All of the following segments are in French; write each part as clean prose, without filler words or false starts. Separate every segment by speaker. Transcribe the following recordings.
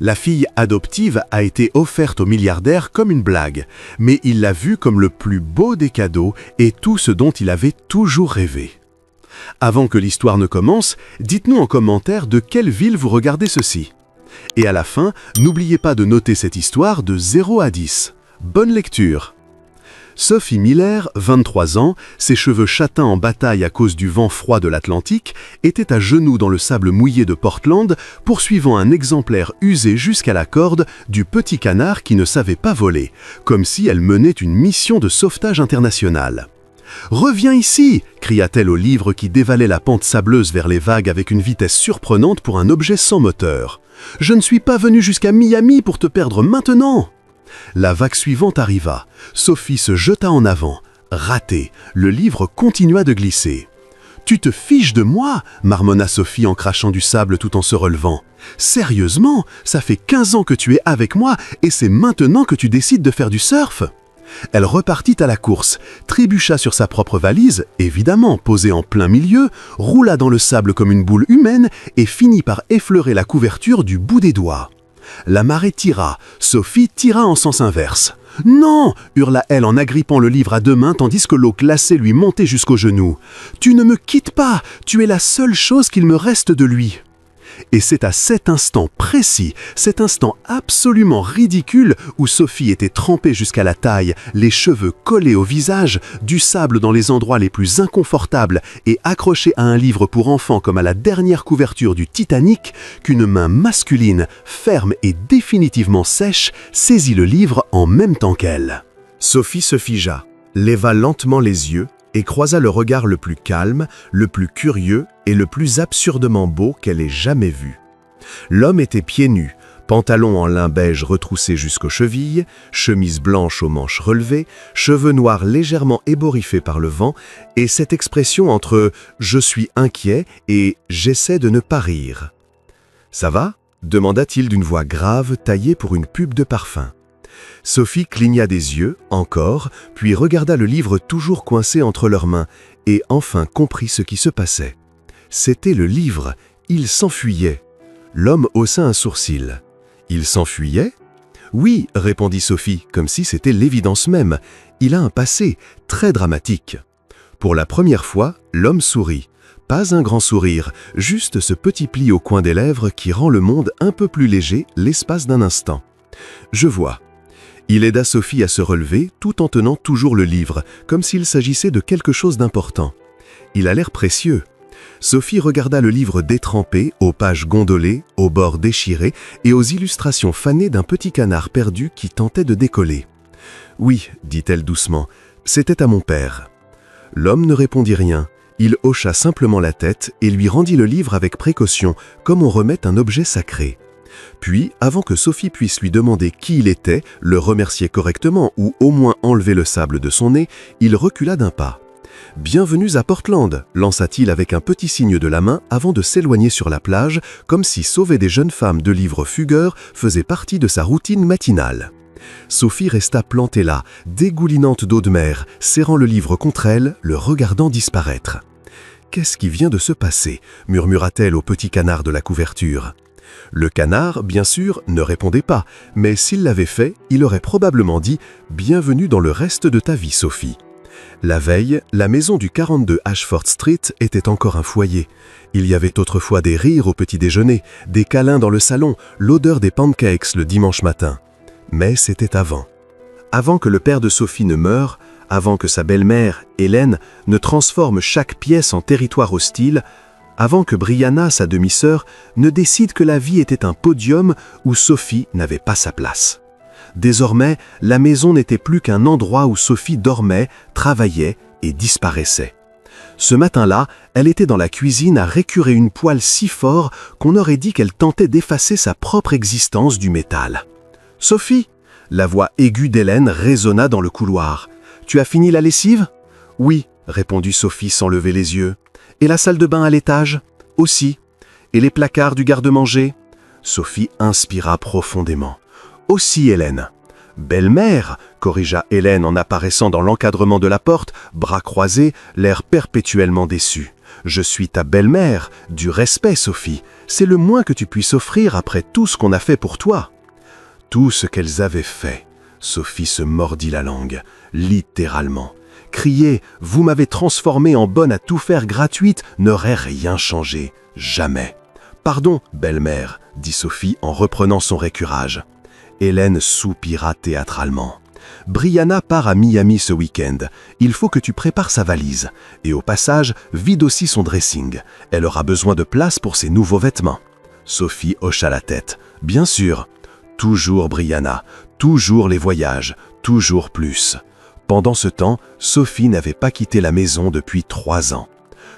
Speaker 1: La fille adoptive a été offerte au milliardaire comme une blague, mais il l'a vue comme le plus beau des cadeaux et tout ce dont il avait toujours rêvé. Avant que l'histoire ne commence, dites-nous en commentaire de quelle ville vous regardez ceci. Et à la fin, n'oubliez pas de noter cette histoire de 0 à 10. Bonne lecture! Sophie Miller, 23 ans, ses cheveux châtains en bataille à cause du vent froid de l'Atlantique, était à genoux dans le sable mouillé de Portland, poursuivant un exemplaire usé jusqu'à la corde du petit canard qui ne savait pas voler, comme si elle menait une mission de sauvetage international. « Reviens ici !» cria-t-elle au livre qui dévalait la pente sableuse vers les vagues avec une vitesse surprenante pour un objet sans moteur. « Je ne suis pas venue jusqu'à Miami pour te perdre maintenant !» La vague suivante arriva. Sophie se jeta en avant. Raté, le livre continua de glisser. « Tu te fiches de moi » marmonna Sophie en crachant du sable tout en se relevant. « Sérieusement, ça fait 15 ans que tu es avec moi et c'est maintenant que tu décides de faire du surf ?» Elle repartit à la course, trébucha sur sa propre valise, évidemment posée en plein milieu, roula dans le sable comme une boule humaine et finit par effleurer la couverture du bout des doigts. La marée tira, Sophie tira en sens inverse. « Non !» hurla-t-elle en agrippant le livre à deux mains tandis que l'eau glacée lui montait jusqu'aux genoux. « Tu ne me quittes pas, tu es la seule chose qu'il me reste de lui !» Et c'est à cet instant précis, cet instant absolument ridicule où Sophie était trempée jusqu'à la taille, les cheveux collés au visage, du sable dans les endroits les plus inconfortables et accrochée à un livre pour enfants comme à la dernière couverture du Titanic, qu'une main masculine, ferme et définitivement sèche, saisit le livre en même temps qu'elle.
Speaker 2: Sophie se figea, leva lentement les yeux et croisa le regard le plus calme, le plus curieux et le plus absurdement beau qu'elle ait jamais vu. L'homme était pieds nus, pantalon en lin beige retroussé jusqu'aux chevilles, chemise blanche aux manches relevées, cheveux noirs légèrement ébouriffés par le vent, et cette expression entre « je suis inquiet » et « j'essaie de ne pas rire ». « Ça va ?» demanda-t-il d'une voix grave taillée pour une pub de parfum. Sophie cligna des yeux, encore, puis regarda le livre toujours coincé entre leurs mains, et enfin comprit ce qui se passait. C'était le livre, il s'enfuyait. L'homme haussa un sourcil. « Il s'enfuyait » ? « Oui, répondit Sophie, comme si c'était l'évidence même. Il a un passé, très dramatique. » Pour la première fois, l'homme sourit. Pas un grand sourire, juste ce petit pli au coin des lèvres qui rend le monde un peu plus léger l'espace d'un instant. « Je vois. » Il aida Sophie à se relever tout en tenant toujours le livre, comme s'il s'agissait de quelque chose d'important. Il a l'air précieux. Sophie regarda le livre détrempé, aux pages gondolées, aux bords déchirés et aux illustrations fanées d'un petit canard perdu qui tentait de décoller. « Oui, dit-elle doucement, c'était à mon père. » L'homme ne répondit rien. Il hocha simplement la tête et lui rendit le livre avec précaution, comme on remet un objet sacré. Puis, avant que Sophie puisse lui demander qui il était, le remercier correctement ou au moins enlever le sable de son nez, il recula d'un pas. « Bienvenue à Portland » lança-t-il avec un petit signe de la main avant de s'éloigner sur la plage, comme si sauver des jeunes femmes de livres fugueurs faisait partie de sa routine matinale. Sophie resta plantée là, dégoulinante d'eau de mer, serrant le livre contre elle, le regardant disparaître. « Qu'est-ce qui vient de se passer » murmura-t-elle au petit canard de la couverture. Le canard, bien sûr, ne répondait pas, mais s'il l'avait fait, il aurait probablement dit « Bienvenue dans le reste de ta vie, Sophie ». La veille, la maison du 42 Ashford Street était encore un foyer. Il y avait autrefois des rires au petit déjeuner, des câlins dans le salon, l'odeur des pancakes le dimanche matin. Mais c'était avant. Avant que le père de Sophie ne meure, avant que sa belle-mère, Hélène, ne transforme chaque pièce en territoire hostile, avant que Brianna, sa demi-sœur, ne décide que la vie était un podium où Sophie n'avait pas sa place. Désormais, la maison n'était plus qu'un endroit où Sophie dormait, travaillait et disparaissait. Ce matin-là, elle était dans la cuisine à récurer une poêle si fort qu'on aurait dit qu'elle tentait d'effacer sa propre existence du métal. « Sophie !» La voix aiguë d'Hélène résonna dans le couloir. « Tu as fini la lessive ?»« Oui », répondit Sophie sans lever les yeux. « Et la salle de bain à l'étage ?»« Aussi. »« Et les placards du garde-manger ?» Sophie inspira profondément. « Aussi, Hélène. »« Belle-mère » corrigea Hélène en apparaissant dans l'encadrement de la porte, bras croisés, l'air perpétuellement déçu. « Je suis ta belle-mère, du respect, Sophie. C'est le moins que tu puisses offrir après tout ce qu'on a fait pour toi. » Tout ce qu'elles avaient fait. Sophie se mordit la langue, littéralement. Crier « Vous m'avez transformée en bonne à tout faire gratuite » n'aurait rien changé, jamais. « Pardon, belle-mère » dit Sophie en reprenant son récurage. Hélène soupira théâtralement. « Brianna part à Miami ce week-end. Il faut que tu prépares sa valise. Et au passage, vide aussi son dressing. Elle aura besoin de place pour ses nouveaux vêtements. » Sophie hocha la tête. « Bien sûr. » Toujours Brianna, toujours les voyages, toujours plus. Pendant ce temps, Sophie n'avait pas quitté la maison depuis 3 ans.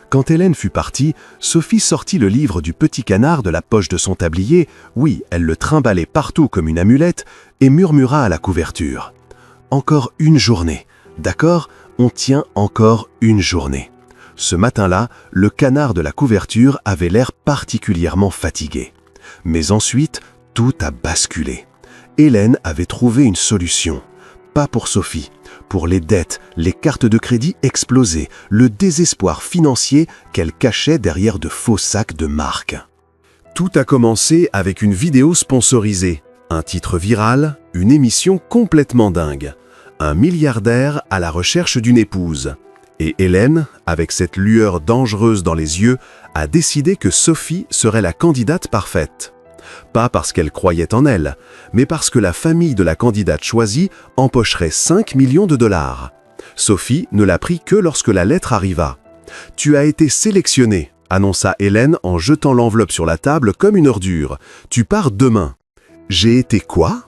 Speaker 2: Quand Hélène fut partie, Sophie sortit le livre du petit canard de la poche de son tablier, oui, elle le trimballait partout comme une amulette, et murmura à la couverture. « Encore une journée, d'accord ? On tient encore une journée. » Ce matin-là, le canard de la couverture avait l'air particulièrement fatigué. Mais ensuite, tout a basculé. Hélène avait trouvé une solution. Pas pour Sophie, pour les dettes, les cartes de crédit explosées, le désespoir financier qu'elle cachait derrière de faux sacs de marque. Tout a commencé avec une vidéo sponsorisée, un titre viral, une émission complètement dingue. Un milliardaire à la recherche d'une épouse. Et Hélène, avec cette lueur dangereuse dans les yeux, a décidé que Sophie serait la candidate parfaite. Pas parce qu'elle croyait en elle, mais parce que la famille de la candidate choisie empocherait 5 millions de dollars. Sophie ne l'apprit que lorsque la lettre arriva. « Tu as été sélectionnée », annonça Hélène en jetant l'enveloppe sur la table comme une ordure. « Tu pars demain. »« J'ai été quoi ?»«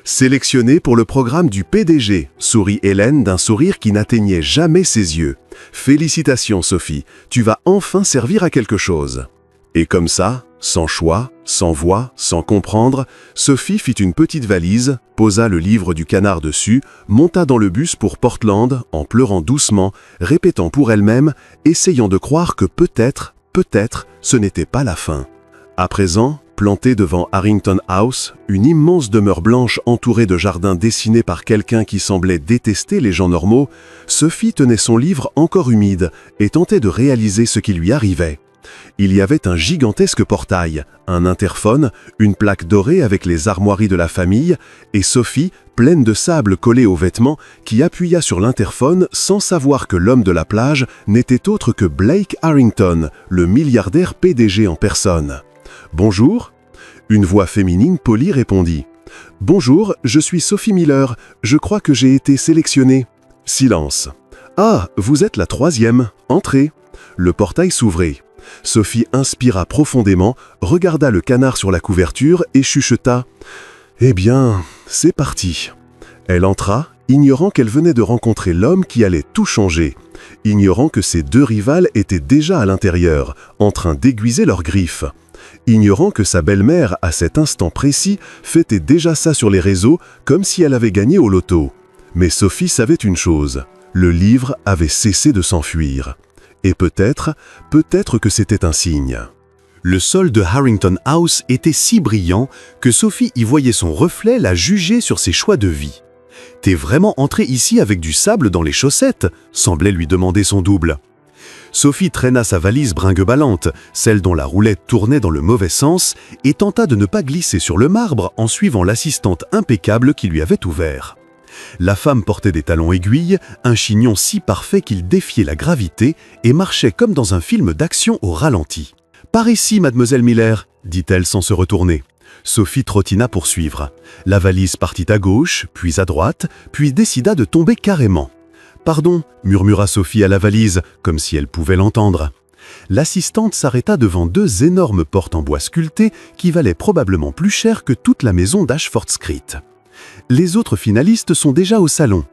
Speaker 2: Sélectionnée pour le programme du PDG », sourit Hélène d'un sourire qui n'atteignait jamais ses yeux. « Félicitations, Sophie, tu vas enfin servir à quelque chose. » Et comme ça, sans choix, sans voix, sans comprendre, Sophie fit une petite valise, posa le livre du canard dessus, monta dans le bus pour Portland en pleurant doucement, répétant pour elle-même, essayant de croire que peut-être, ce n'était pas la fin. À présent, plantée devant Harrington House, une immense demeure blanche entourée de jardins dessinés par quelqu'un qui semblait détester les gens normaux, Sophie tenait son livre encore humide et tentait de réaliser ce qui lui arrivait. Il y avait un gigantesque portail, un interphone, une plaque dorée avec les armoiries de la famille, et Sophie, pleine de sable collé aux vêtements, qui appuya sur l'interphone sans savoir que l'homme de la plage n'était autre que Blake Harrington, le milliardaire PDG en personne. « Bonjour ?» Une voix féminine polie répondit. « Bonjour, je suis Sophie Miller, je crois que j'ai été sélectionnée. » Silence. « Ah, vous êtes la 3e, entrez. » Le portail s'ouvrit. Sophie inspira profondément, regarda le canard sur la couverture et chuchota « Eh bien, c'est parti !» Elle entra, ignorant qu'elle venait de rencontrer l'homme qui allait tout changer, ignorant que ses 2 rivales étaient déjà à l'intérieur, en train d'aiguiser leurs griffes, ignorant que sa belle-mère, à cet instant précis, fêtait déjà ça sur les réseaux comme si elle avait gagné au loto. Mais Sophie savait une chose, le livre avait cessé de s'enfuir. Et peut-être que c'était un signe. Le sol de Harrington House était si brillant que Sophie y voyait son reflet la juger sur ses choix de vie. « T'es vraiment entré ici avec du sable dans les chaussettes ?» semblait lui demander son double. Sophie traîna sa valise bringue-ballante, celle dont la roulette tournait dans le mauvais sens, et tenta de ne pas glisser sur le marbre en suivant l'assistante impeccable qui lui avait ouvert. La femme portait des talons aiguilles, un chignon si parfait qu'il défiait la gravité et marchait comme dans un film d'action au ralenti. « Par ici, mademoiselle Miller », dit-elle sans se retourner. Sophie trottina pour suivre. La valise partit à gauche, puis à droite, puis décida de tomber carrément. « Pardon », murmura Sophie à la valise, comme si elle pouvait l'entendre. L'assistante s'arrêta devant 2 énormes portes en bois sculpté qui valaient probablement plus cher que toute la maison d'Ashford Street. Les autres finalistes sont déjà au salon.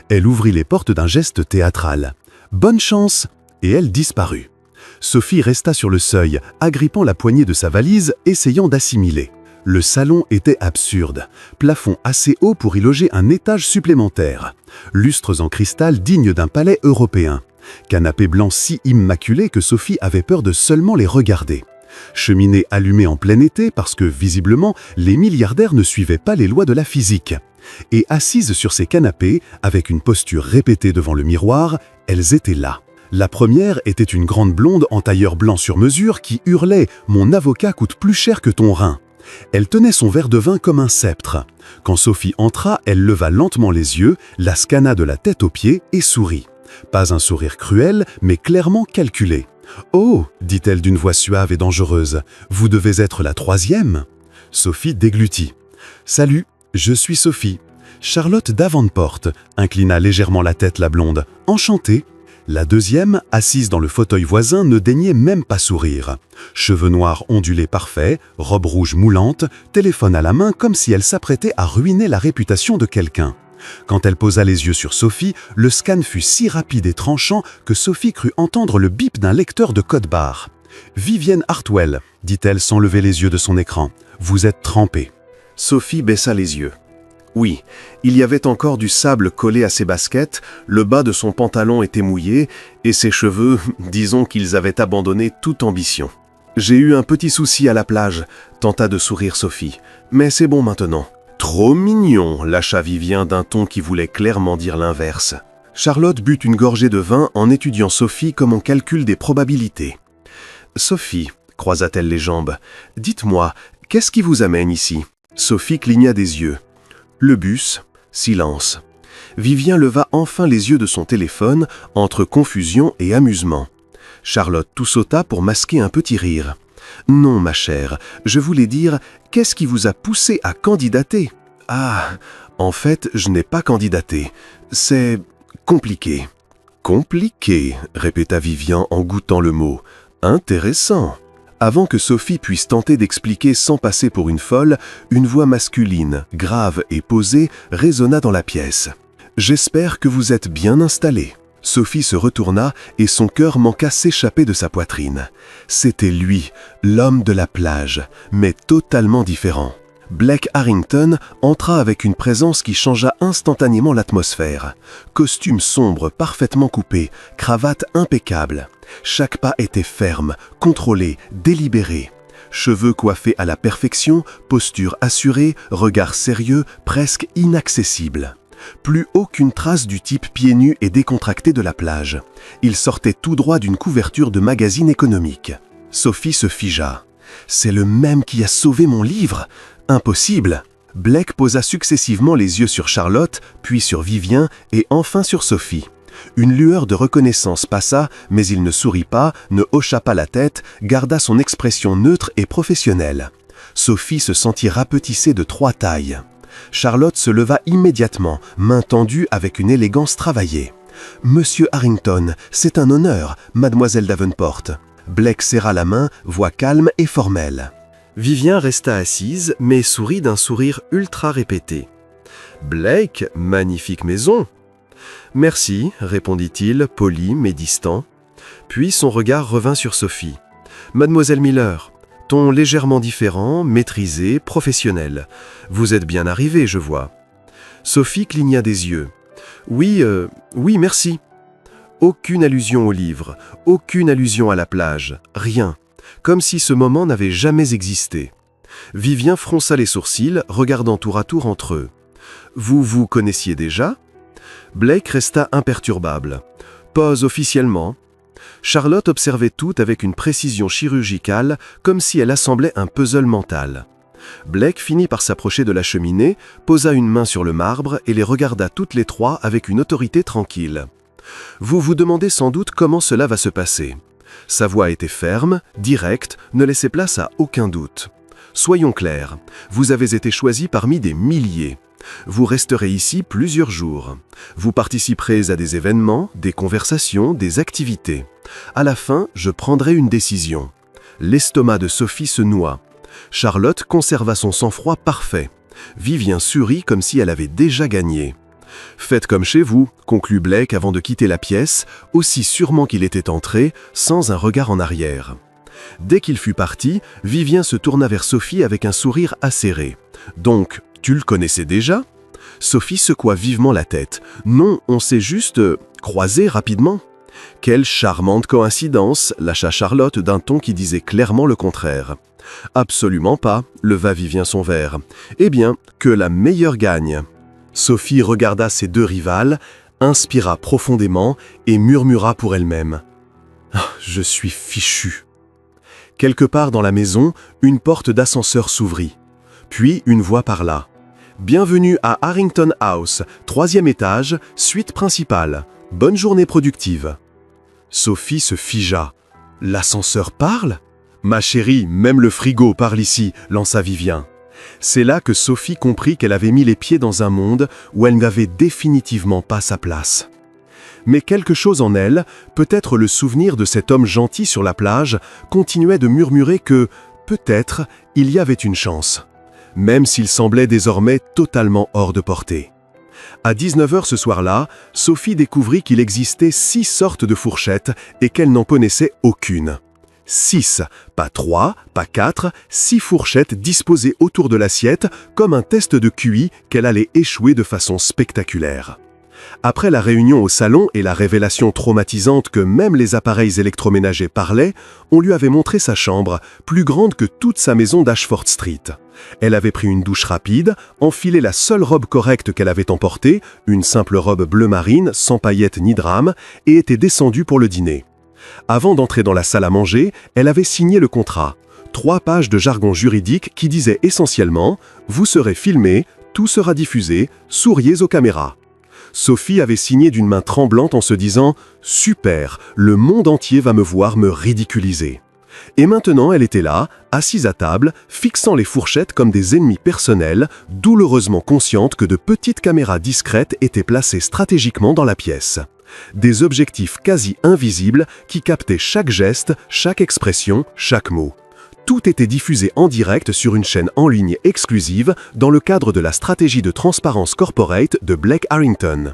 Speaker 2: Elle ouvrit les portes d'un geste théâtral. « Bonne chance !» Et elle disparut. Sophie resta sur le seuil, agrippant la poignée de sa valise, essayant d'assimiler. Le salon était absurde. Plafond assez haut pour y loger un étage supplémentaire. Lustres en cristal dignes d'un palais européen. Canapés blancs si immaculés que Sophie avait peur de seulement les regarder. Cheminée allumée en plein été parce que, visiblement, les milliardaires ne suivaient pas les lois de la physique. Et assises sur ces canapés, avec une posture répétée devant le miroir, elles étaient là.
Speaker 1: La première était une grande blonde en tailleur blanc sur mesure qui hurlait « Mon avocat coûte plus cher que ton rein ». Elle tenait son verre de vin comme un sceptre. Quand Sophie entra, elle leva lentement les yeux, la scanna de la tête aux pieds et sourit. Pas un sourire cruel, mais clairement calculé. « Oh !» dit-elle d'une voix suave et dangereuse. « Vous devez être la troisième ?» Sophie déglutit. « Salut, je suis Sophie. » Charlotte Davenport, inclina légèrement la tête la blonde. « Enchantée !» La deuxième, assise dans le fauteuil voisin, ne daignait même pas sourire. Cheveux noirs ondulés parfaits, robe rouge moulante, téléphone à la main comme si elle s'apprêtait à ruiner la réputation de quelqu'un. Quand elle posa les yeux sur Sophie, le scan fut si rapide et tranchant que Sophie crut entendre le bip d'un lecteur de code barre. « Vivienne Hartwell », dit-elle sans lever les yeux de son écran. « Vous êtes trempée. »
Speaker 2: Sophie baissa les yeux. Oui, il y avait encore du sable collé à ses baskets, le bas de son pantalon était mouillé, et ses cheveux, disons qu'ils avaient abandonné toute ambition. « J'ai eu un petit souci à la plage », tenta de sourire Sophie. « Mais c'est bon maintenant. »« Trop mignon », lâcha Vivien d'un ton qui voulait clairement dire l'inverse. Charlotte but une gorgée de vin en étudiant Sophie comme on calcule des probabilités. « Sophie », croisa-t-elle les jambes, « dites-moi, qu'est-ce qui vous amène ici ?» Sophie cligna des yeux. Le bus, silence. Vivien leva enfin les yeux de son téléphone, entre confusion et amusement. Charlotte tout sauta pour masquer un petit rire. « Non, ma chère, je voulais dire, qu'est-ce qui vous a poussé à candidater ?»« Ah, en fait, je n'ai pas candidaté. C'est compliqué. »« Compliqué », répéta Vivien en goûtant le mot. « Intéressant. » Avant que Sophie puisse tenter d'expliquer sans passer pour une folle, une voix masculine, grave et posée, résonna dans la pièce. « J'espère que vous êtes bien installé. » Sophie se retourna et son cœur manqua s'échapper de sa poitrine. C'était lui, l'homme de la plage, mais totalement différent. Blake Harrington entra avec une présence qui changea instantanément l'atmosphère. Costume sombre, parfaitement coupé, cravate impeccable. Chaque pas était ferme, contrôlé, délibéré. Cheveux coiffés à la perfection, posture assurée, regard sérieux, presque inaccessible. Plus aucune trace du type pieds nus et décontracté de la plage. Il sortait tout droit d'une couverture de magazine économique. Sophie se figea. « C'est le même qui a sauvé mon livre !» Impossible! Blake posa successivement les yeux sur Charlotte, puis sur Vivien et enfin sur Sophie. Une lueur de reconnaissance passa, mais il ne sourit pas, ne hocha pas la tête, garda son expression neutre et professionnelle. Sophie se sentit rapetissée de 3 tailles. Charlotte se leva immédiatement, main tendue avec une élégance travaillée. « Monsieur Harrington, c'est un honneur, mademoiselle Davenport. » Blake serra la main, voix calme et formelle. Vivien resta assise, mais sourit d'un sourire ultra répété. « Blake, magnifique maison !»« Merci, » répondit-il, poli mais distant. Puis son regard revint sur Sophie. « Mademoiselle Miller, ton légèrement différent, maîtrisé, professionnel. Vous êtes bien arrivée, je vois. » Sophie cligna des yeux. « Oui, merci. » Aucune allusion au livre, aucune allusion à la plage, rien. Comme si ce moment n'avait jamais existé. Vivien fronça les sourcils, regardant tour à tour entre eux. « Vous vous connaissiez déjà ?» Blake resta imperturbable. « Pas officiellement. » Charlotte observait tout avec une précision chirurgicale, comme si elle assemblait un puzzle mental. Blake finit par s'approcher de la cheminée, posa une main sur le marbre et les regarda toutes les trois avec une autorité tranquille. « Vous vous demandez sans doute comment cela va se passer. » Sa voix était ferme, directe, ne laissait place à aucun doute. Soyons clairs, vous avez été choisi parmi des milliers. Vous resterez ici plusieurs jours. Vous participerez à des événements, des conversations, des activités. À la fin, je prendrai une décision. L'estomac de Sophie se noua. Charlotte conserva son sang-froid parfait. Vivien sourit comme si elle avait déjà gagné. « Faites comme chez vous », conclut Blake avant de quitter la pièce, aussi sûrement qu'il était entré, sans un regard en arrière. Dès qu'il fut parti, Vivien se tourna vers Sophie avec un sourire acéré. « Donc, tu le connaissais déjà ?» Sophie secoua vivement la tête. « Non, on s'est juste croisés rapidement. » « Quelle charmante coïncidence !» lâcha Charlotte d'un ton qui disait clairement le contraire. « Absolument pas », leva Vivien son verre. « Eh bien, que la meilleure gagne !» Sophie regarda ses deux rivales, inspira profondément et murmura pour elle-même. Ah, je suis fichu. Quelque part dans la maison, une porte d'ascenseur s'ouvrit. Puis une voix parla. Bienvenue à Harrington House, 3e étage, suite principale. Bonne journée productive. Sophie se figea. L'ascenseur parle ? Ma chérie, même le frigo parle ici, lança Vivien. C'est là que Sophie comprit qu'elle avait mis les pieds dans un monde où elle n'avait définitivement pas sa place. Mais quelque chose en elle, peut-être le souvenir de cet homme gentil sur la plage, continuait de murmurer que, peut-être, il y avait une chance, même s'il semblait désormais totalement hors de portée. À 19h ce soir-là, Sophie découvrit qu'il existait 6 sortes de fourchettes et qu'elle n'en connaissait aucune. 6, pas 3, pas 4, 6 fourchettes disposées autour de l'assiette comme un test de QI qu'elle allait échouer de façon spectaculaire. Après la réunion au salon et la révélation traumatisante que même les appareils électroménagers parlaient, on lui avait montré sa chambre, plus grande que toute sa maison d'Ashford Street. Elle avait pris une douche rapide, enfilé la seule robe correcte qu'elle avait emportée, une simple robe bleu marine, sans paillettes ni drame, et était descendue pour le dîner. Avant d'entrer dans la salle à manger, elle avait signé le contrat. 3 pages de jargon juridique qui disaient essentiellement « Vous serez filmé, tout sera diffusé, souriez aux caméras ». Sophie avait signé d'une main tremblante en se disant « Super, le monde entier va me voir me ridiculiser ». Et maintenant elle était là, assise à table, fixant les fourchettes comme des ennemis personnels, douloureusement consciente que de petites caméras discrètes étaient placées stratégiquement dans la pièce. Des objectifs quasi invisibles qui captaient chaque geste, chaque expression, chaque mot. Tout était diffusé en direct sur une chaîne en ligne exclusive dans le cadre de la stratégie de transparence corporate de Blake Harrington.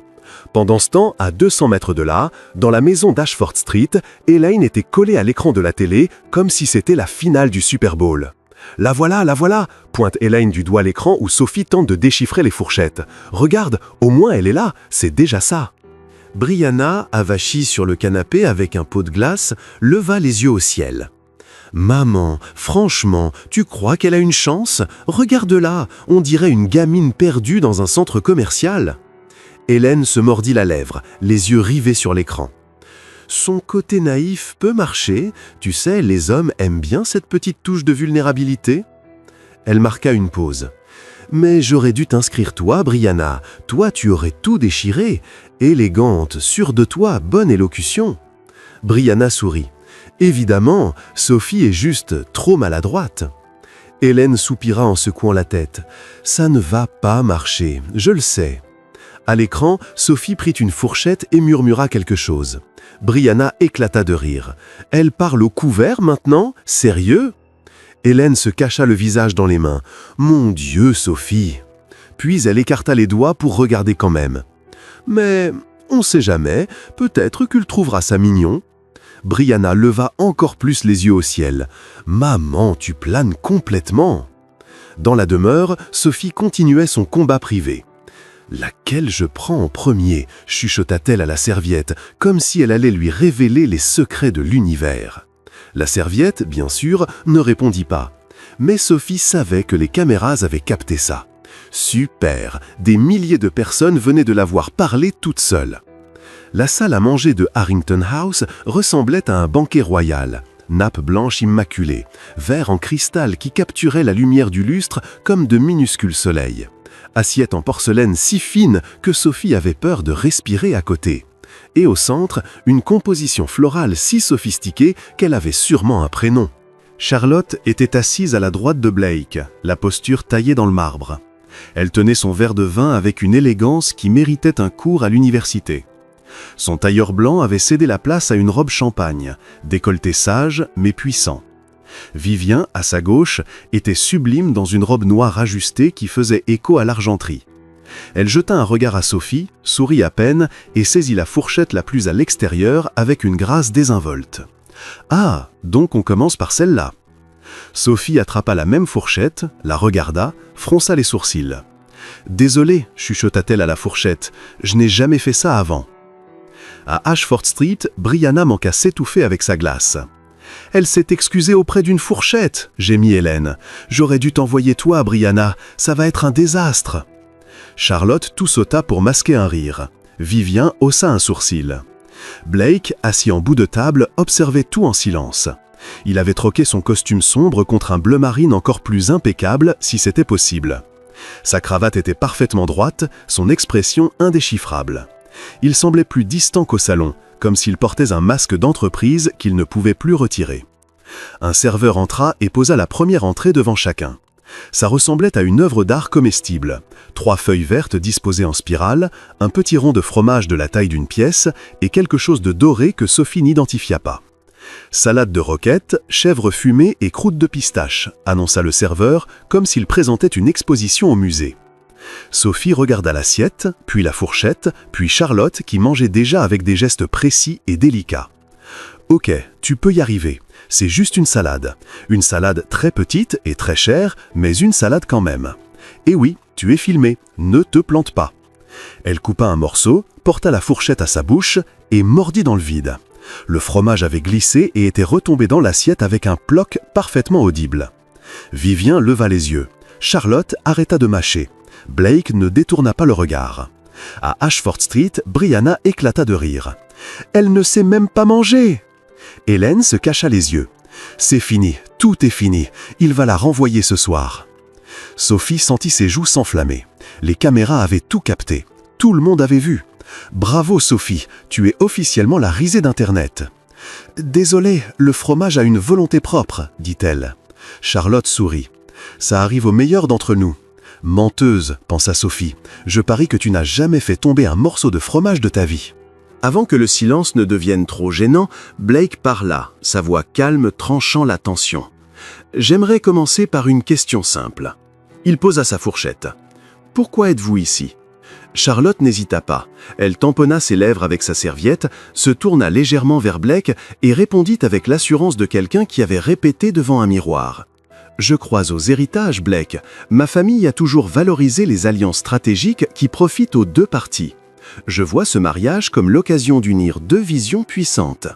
Speaker 2: Pendant ce temps, à 200 mètres de là, dans la maison d'Ashford Street, Elaine était collée à l'écran de la télé comme si c'était la finale du Super Bowl. « La voilà !» pointe Elaine du doigt l'écran où Sophie tente de déchiffrer les fourchettes. « Regarde, au moins elle est là, c'est déjà ça !» Brianna, avachie sur le canapé avec un pot de glace, leva les yeux au ciel. « Maman, franchement, tu crois qu'elle a une chance? Regarde-la, on dirait une gamine perdue dans un centre commercial. » Hélène se mordit la lèvre, les yeux rivés sur l'écran. Son côté naïf peut marcher, tu sais, les hommes aiment bien cette petite touche de vulnérabilité. Elle marqua une pause. Mais j'aurais dû t'inscrire toi, Brianna. Toi, tu aurais tout déchiré. Élégante, sûre de toi, bonne élocution. Brianna sourit. Évidemment, Sophie est juste trop maladroite. Hélène soupira en secouant la tête. Ça ne va pas marcher, je le sais. À l'écran, Sophie prit une fourchette et murmura quelque chose. Brianna éclata de rire. Elle parle au couvert maintenant? Sérieux? Hélène se cacha le visage dans les mains. « Mon Dieu, Sophie !» Puis elle écarta les doigts pour regarder quand même. « Mais on sait jamais, peut-être qu'il trouvera ça mignon. » Brianna leva encore plus les yeux au ciel. « Maman, tu planes complètement !» Dans la demeure, Sophie continuait son combat privé. « Laquelle je prends en premier ?» chuchota-t-elle à la serviette, comme si elle allait lui révéler les secrets de l'univers. La serviette, bien sûr, ne répondit pas. Mais Sophie savait que les caméras avaient capté ça. Super! Des milliers de personnes venaient de la voir parler toute seule. La salle à manger de Harrington House ressemblait à un banquet royal. Nappe blanche immaculée, verre en cristal qui capturait la lumière du lustre comme de minuscules soleils. Assiette en porcelaine si fine que Sophie avait peur de respirer à côté. Et au centre, une composition florale si sophistiquée qu'elle avait sûrement un prénom. Charlotte était assise à la droite de Blake, la posture taillée dans le marbre. Elle tenait son verre de vin avec une élégance qui méritait un cours à l'université. Son tailleur blanc avait cédé la place à une robe champagne, décolleté sage mais puissant. Vivien, à sa gauche, était sublime dans une robe noire ajustée qui faisait écho à l'argenterie. Elle jeta un regard à Sophie, sourit à peine et saisit la fourchette la plus à l'extérieur avec une grâce désinvolte. « Ah, donc on commence par celle-là. » Sophie attrapa la même fourchette, la regarda, fronça les sourcils. « Désolée, chuchota-t-elle à la fourchette, je n'ai jamais fait ça avant. » À Ashford Street, Brianna manqua s'étouffer avec sa glace. « Elle s'est excusée auprès d'une fourchette, » gémit Hélène. « J'aurais dû t'envoyer toi, Brianna, ça va être un désastre. » Charlotte tout sauta pour masquer un rire.
Speaker 1: Vivien haussa un sourcil. Blake, assis en bout de table, observait tout en silence. Il avait troqué son costume sombre contre un bleu marine encore plus impeccable, si c'était possible. Sa cravate était parfaitement droite, son expression indéchiffrable. Il semblait plus distant qu'au salon, comme s'il portait un masque d'entreprise qu'il ne pouvait plus retirer. Un serveur entra et posa la première entrée devant chacun. Ça ressemblait à une œuvre d'art comestible. 3 feuilles vertes disposées en spirale, un petit rond de fromage de la taille d'une pièce et quelque chose de doré que Sophie n'identifia pas. Salade de roquettes, chèvre fumée et croûte de pistache, annonça le serveur comme s'il présentait une exposition au musée. Sophie regarda l'assiette, puis la fourchette, puis Charlotte qui mangeait déjà avec des gestes précis et délicats. « Ok, tu peux y arriver. C'est juste une salade. Une salade très petite et très chère, mais une salade quand même. Et oui, tu es filmé, ne te plante pas. » Elle coupa un morceau, porta la fourchette à sa bouche et mordit dans le vide. Le fromage avait glissé et était retombé dans l'assiette avec un ploc parfaitement audible. Vivien leva les yeux. Charlotte arrêta de mâcher. Blake ne détourna pas le regard. À Ashford Street, Brianna éclata de rire. « Elle ne sait même pas manger !» Hélène se cacha les yeux. « C'est fini, tout est fini. Il va la renvoyer ce soir. » Sophie sentit ses joues s'enflammer. Les caméras avaient tout capté. Tout le monde avait vu. « Bravo Sophie, tu es officiellement la risée d'Internet. »« Désolée, le fromage a une volonté propre, » dit-elle. Charlotte sourit. « Ça arrive aux meilleurs d'entre nous. »« Menteuse, » pensa Sophie. « Je parie que tu n'as jamais fait tomber un morceau de fromage de ta vie. »
Speaker 2: Avant que le silence ne devienne trop gênant, Blake parla, sa voix calme tranchant la tension. « J'aimerais commencer par une question simple. » Il posa sa fourchette. « Pourquoi êtes-vous ici ?» Charlotte n'hésita pas. Elle tamponna ses lèvres avec sa serviette, se tourna légèrement vers Blake et répondit avec l'assurance de quelqu'un qui avait répété devant un miroir. « Je crois aux héritages, Blake. Ma famille a toujours valorisé les alliances stratégiques qui profitent aux 2 parties. Je vois ce mariage comme l'occasion d'unir 2 visions puissantes. »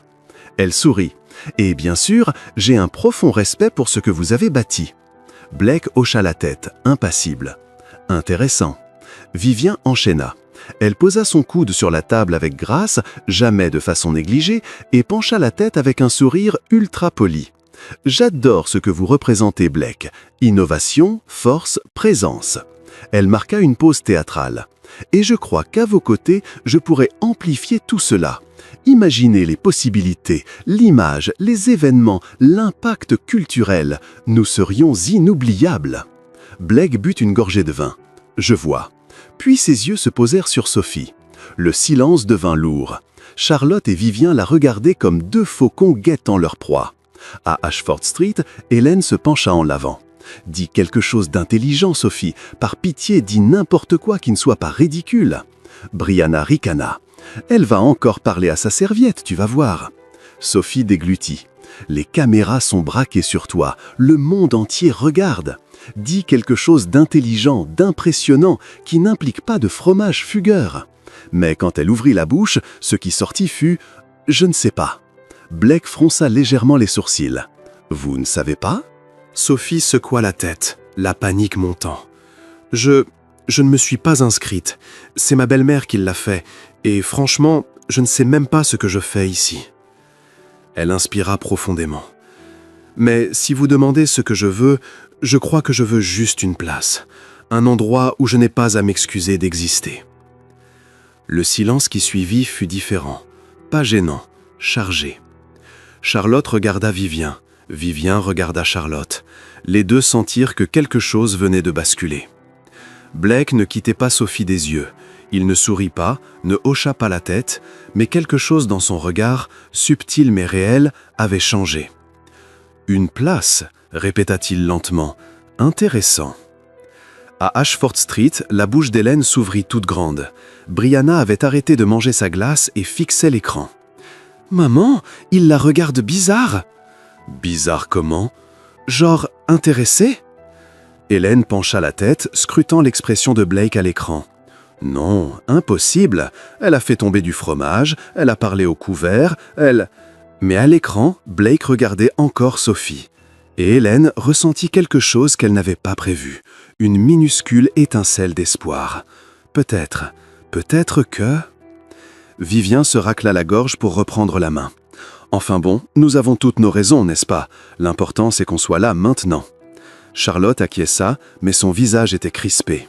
Speaker 2: Elle sourit. « Et bien sûr, j'ai un profond respect pour ce que vous avez bâti. » Blake hocha la tête, impassible. « Intéressant. » Vivien enchaîna. Elle posa son coude sur la table avec grâce, jamais de façon négligée, et pencha la tête avec un sourire ultra poli. « J'adore ce que vous représentez, Blake. Innovation, force, présence. » Elle marqua une pause théâtrale. « Et je crois qu'à vos côtés, je pourrais amplifier tout cela. Imaginez les possibilités, l'image, les événements, l'impact culturel. Nous serions inoubliables. » Blake but une gorgée de vin. « Je vois. » Puis ses yeux se posèrent sur Sophie. Le silence devint lourd. Charlotte et Vivien la regardaient comme 2 faucons guettant leur proie. À Ashford Street, Hélène se pencha en l'avant. « Dis quelque chose d'intelligent, Sophie. Par pitié, dis n'importe quoi qui ne soit pas ridicule. » Brianna ricana. « Elle va encore parler à sa serviette, tu vas voir. » Sophie déglutit. « Les caméras sont braquées sur toi. Le monde entier regarde. Dis quelque chose d'intelligent, d'impressionnant, qui n'implique pas de fromage fugueur. » Mais quand elle ouvrit la bouche, ce qui sortit fut « Je ne sais pas. » Blake fronça légèrement les sourcils. « Vous ne savez pas ?» Sophie secoua la tête, la panique montant. « Je ne me suis pas inscrite. C'est ma belle-mère qui l'a fait. Et franchement, je ne sais même pas ce que je fais ici. » Elle inspira profondément. « Mais si vous demandez ce que je veux, je crois que je veux juste une place. Un endroit où je n'ai pas à m'excuser d'exister. » Le silence qui suivit fut différent. Pas gênant, chargé. Charlotte regarda Vivien. Vivien regarda Charlotte. Les 2 sentirent que quelque chose venait de basculer. Blake ne quittait pas Sophie des yeux. Il ne sourit pas, ne hocha pas la tête, mais quelque chose dans son regard, subtil mais réel, avait changé. « Une place », répéta-t-il lentement. « Intéressant. » À Ashford Street, la bouche d'Hélène s'ouvrit toute grande. Brianna avait arrêté de manger sa glace et fixait l'écran. « Maman, il la regarde bizarre. » « Bizarre comment ? Genre intéressé ?» Hélène pencha la tête, scrutant l'expression de Blake à l'écran. « Non, impossible. Elle a fait tomber du fromage, elle a parlé au couvert, elle... » Mais à l'écran, Blake regardait encore Sophie. Et Hélène ressentit quelque chose qu'elle n'avait pas prévu. Une minuscule étincelle d'espoir. Peut-être que...
Speaker 1: Vivien se racla la gorge pour reprendre la main. Enfin bon, nous avons toutes nos raisons, n'est-ce pas? L'important, c'est qu'on soit là maintenant. Charlotte acquiesça, mais son visage était crispé.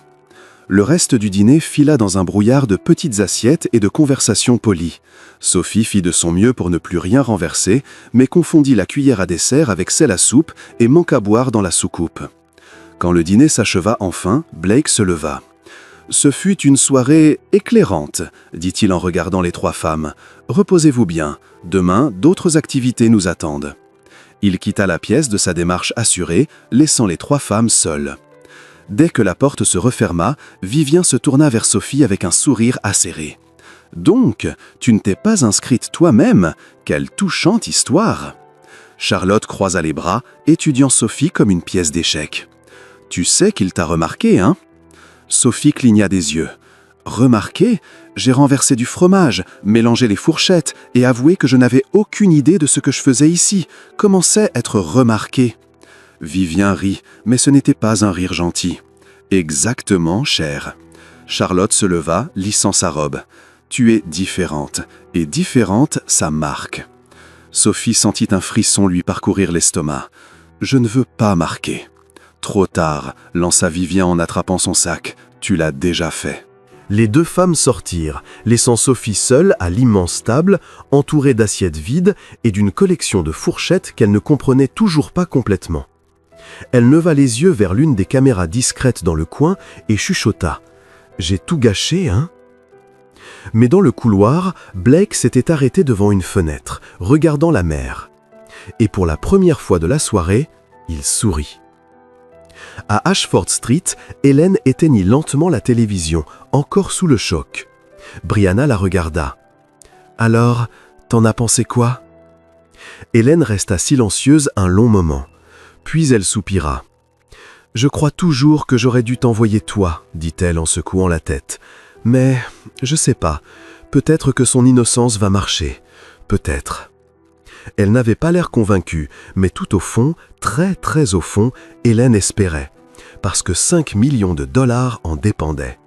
Speaker 1: Le reste du dîner fila dans un brouillard de petites assiettes et de conversations polies. Sophie fit de son mieux pour ne plus rien renverser, mais confondit la cuillère à dessert avec celle à soupe et manqua boire dans la soucoupe. Quand le dîner s'acheva enfin, Blake se leva. « Ce fut une soirée éclairante, dit-il en regardant les trois femmes. Reposez-vous bien, demain d'autres activités nous attendent. » Il quitta la pièce de sa démarche assurée, laissant les trois femmes seules. Dès que la porte se referma, Vivien se tourna vers Sophie avec un sourire acéré. « Donc, tu ne t'es pas inscrite toi-même? Quelle touchante histoire !» Charlotte croisa les bras, étudiant Sophie comme une pièce d'échec. « Tu sais qu'il t'a remarqué, hein ?» Sophie cligna des yeux. « Remarqué? J'ai renversé du fromage, mélangé les fourchettes et avoué que je n'avais aucune idée de ce que je faisais ici. Comment c'est être remarqué ?» Vivien rit, mais ce n'était pas un rire gentil. « Exactement, chère. » Charlotte se leva, lissant sa robe. « Tu es différente, et différente, ça marque. » Sophie sentit un frisson lui parcourir l'estomac. « Je ne veux pas marquer. » « Trop tard, lança Vivien en attrapant son sac. Tu l'as déjà fait. »
Speaker 2: Les deux femmes sortirent, laissant Sophie seule à l'immense table, entourée d'assiettes vides et d'une collection de fourchettes qu'elle ne comprenait toujours pas complètement. Elle leva les yeux vers l'une des caméras discrètes dans le coin et chuchota. « J'ai tout gâché, hein ?» Mais dans le couloir, Blake s'était arrêté devant une fenêtre, regardant la mer. Et pour la première fois de la soirée, il sourit. À Ashford Street, Hélène éteignit lentement la télévision, encore sous le choc. Brianna la regarda. « Alors, t'en as pensé quoi ?» Hélène resta silencieuse un long moment. Puis elle soupira. « Je crois toujours que j'aurais dû t'envoyer toi, dit-elle en secouant la tête. Mais, je sais pas, peut-être que son innocence va marcher. Peut-être. » Elle n'avait pas l'air convaincue, mais tout au fond, très au fond, Hélène espérait, parce que 5 millions de dollars en dépendaient.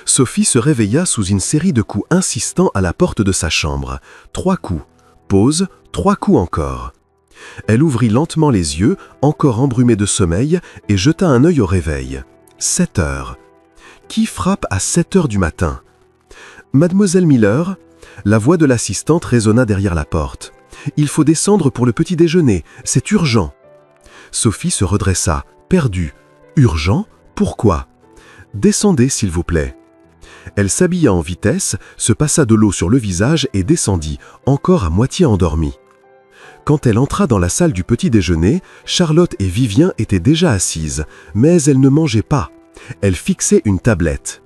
Speaker 2: Sophie se réveilla sous une série de coups insistants à la porte de sa chambre. 3 coups. Pause, 3 coups encore. Elle ouvrit lentement les yeux, encore embrumée de sommeil, et jeta un œil au réveil. 7 heures. Qui frappe à 7 heures du matin? Mademoiselle Miller? La voix de l'assistante résonna derrière la porte. « Il faut descendre pour le petit déjeuner, c'est urgent. » Sophie se redressa, perdue. « Urgent? Pourquoi? »« Descendez, s'il vous plaît. » Elle s'habilla en vitesse, se passa de l'eau sur le visage et descendit, encore à moitié endormie. Quand elle entra dans la salle du petit déjeuner, Charlotte et Vivien étaient déjà assises, mais elles ne mangeaient pas. Elles fixaient une tablette.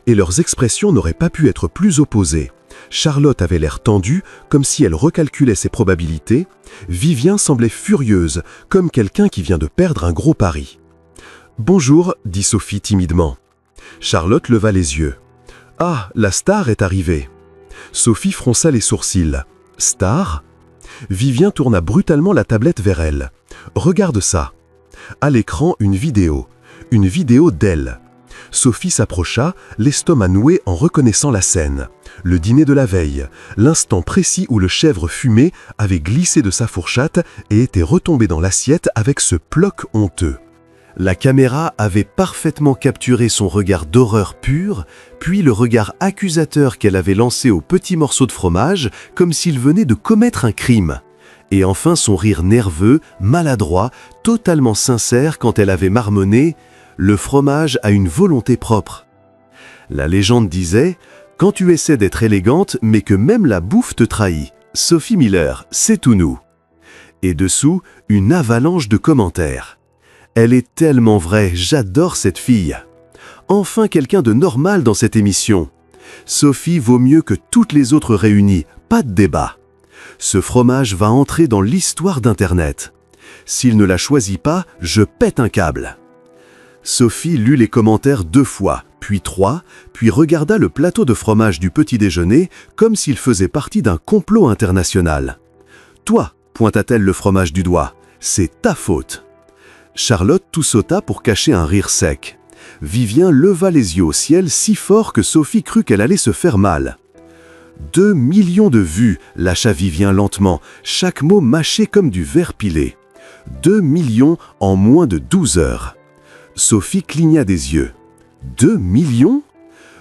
Speaker 2: Et leurs expressions n'auraient pas pu être plus opposées. Charlotte avait l'air tendue, comme si elle recalculait ses probabilités. Vivien semblait furieuse, comme quelqu'un qui vient de perdre un gros pari. « Bonjour, dit Sophie timidement. Charlotte leva les yeux. « Ah, la star est arrivée. » Sophie fronça les sourcils. « Star ?» Vivien tourna brutalement la tablette vers elle. « Regarde ça. » À l'écran, une vidéo d'elle. Sophie s'approcha, l'estomac noué en reconnaissant la scène. Le dîner de la veille, l'instant précis où le chèvre fumé avait glissé de sa fourchette et était retombé dans l'assiette avec ce ploc honteux. La caméra avait parfaitement capturé son regard d'horreur pure, puis le regard accusateur qu'elle avait lancé au petit morceau de fromage, comme s'il venait de commettre un crime. Et enfin son rire nerveux, maladroit, totalement sincère quand elle avait marmonné « Le fromage a une volonté propre ». La légende disait « Quand tu essaies d'être élégante, mais que même la bouffe te trahit, Sophie Miller, c'est tout nous ». Et dessous, une avalanche de commentaires. Elle est tellement vraie, j'adore cette fille. Enfin quelqu'un de normal dans cette émission. Sophie vaut mieux que toutes les autres réunies, pas de débat. Ce fromage va entrer dans l'histoire d'Internet. S'il ne la choisit pas, je pète un câble. Sophie lut les commentaires 2 fois, puis 3, puis regarda le plateau de fromage du petit déjeuner comme s'il faisait partie d'un complot international. « Toi, pointa-t-elle le fromage du doigt, c'est ta faute. » Charlotte toussota pour cacher un rire sec. Vivien leva les yeux au ciel si fort que Sophie crut qu'elle allait se faire mal. « 2 millions de vues, lâcha Vivien lentement, chaque mot mâché comme du verre pilé. 2 millions en moins de 12 heures. Sophie cligna des yeux. 2 millions ?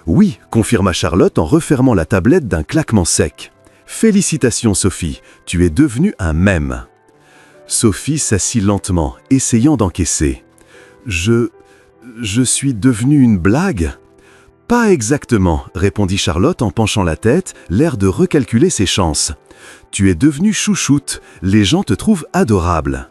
Speaker 2: Oui, confirma Charlotte en refermant la tablette d'un claquement sec. Félicitations Sophie, tu es devenue un mème. Sophie s'assit lentement, essayant d'encaisser. Je suis devenue une blague ? Pas exactement, répondit Charlotte en penchant la tête, l'air de recalculer ses chances. Tu es devenue chouchoute, les gens te trouvent adorable.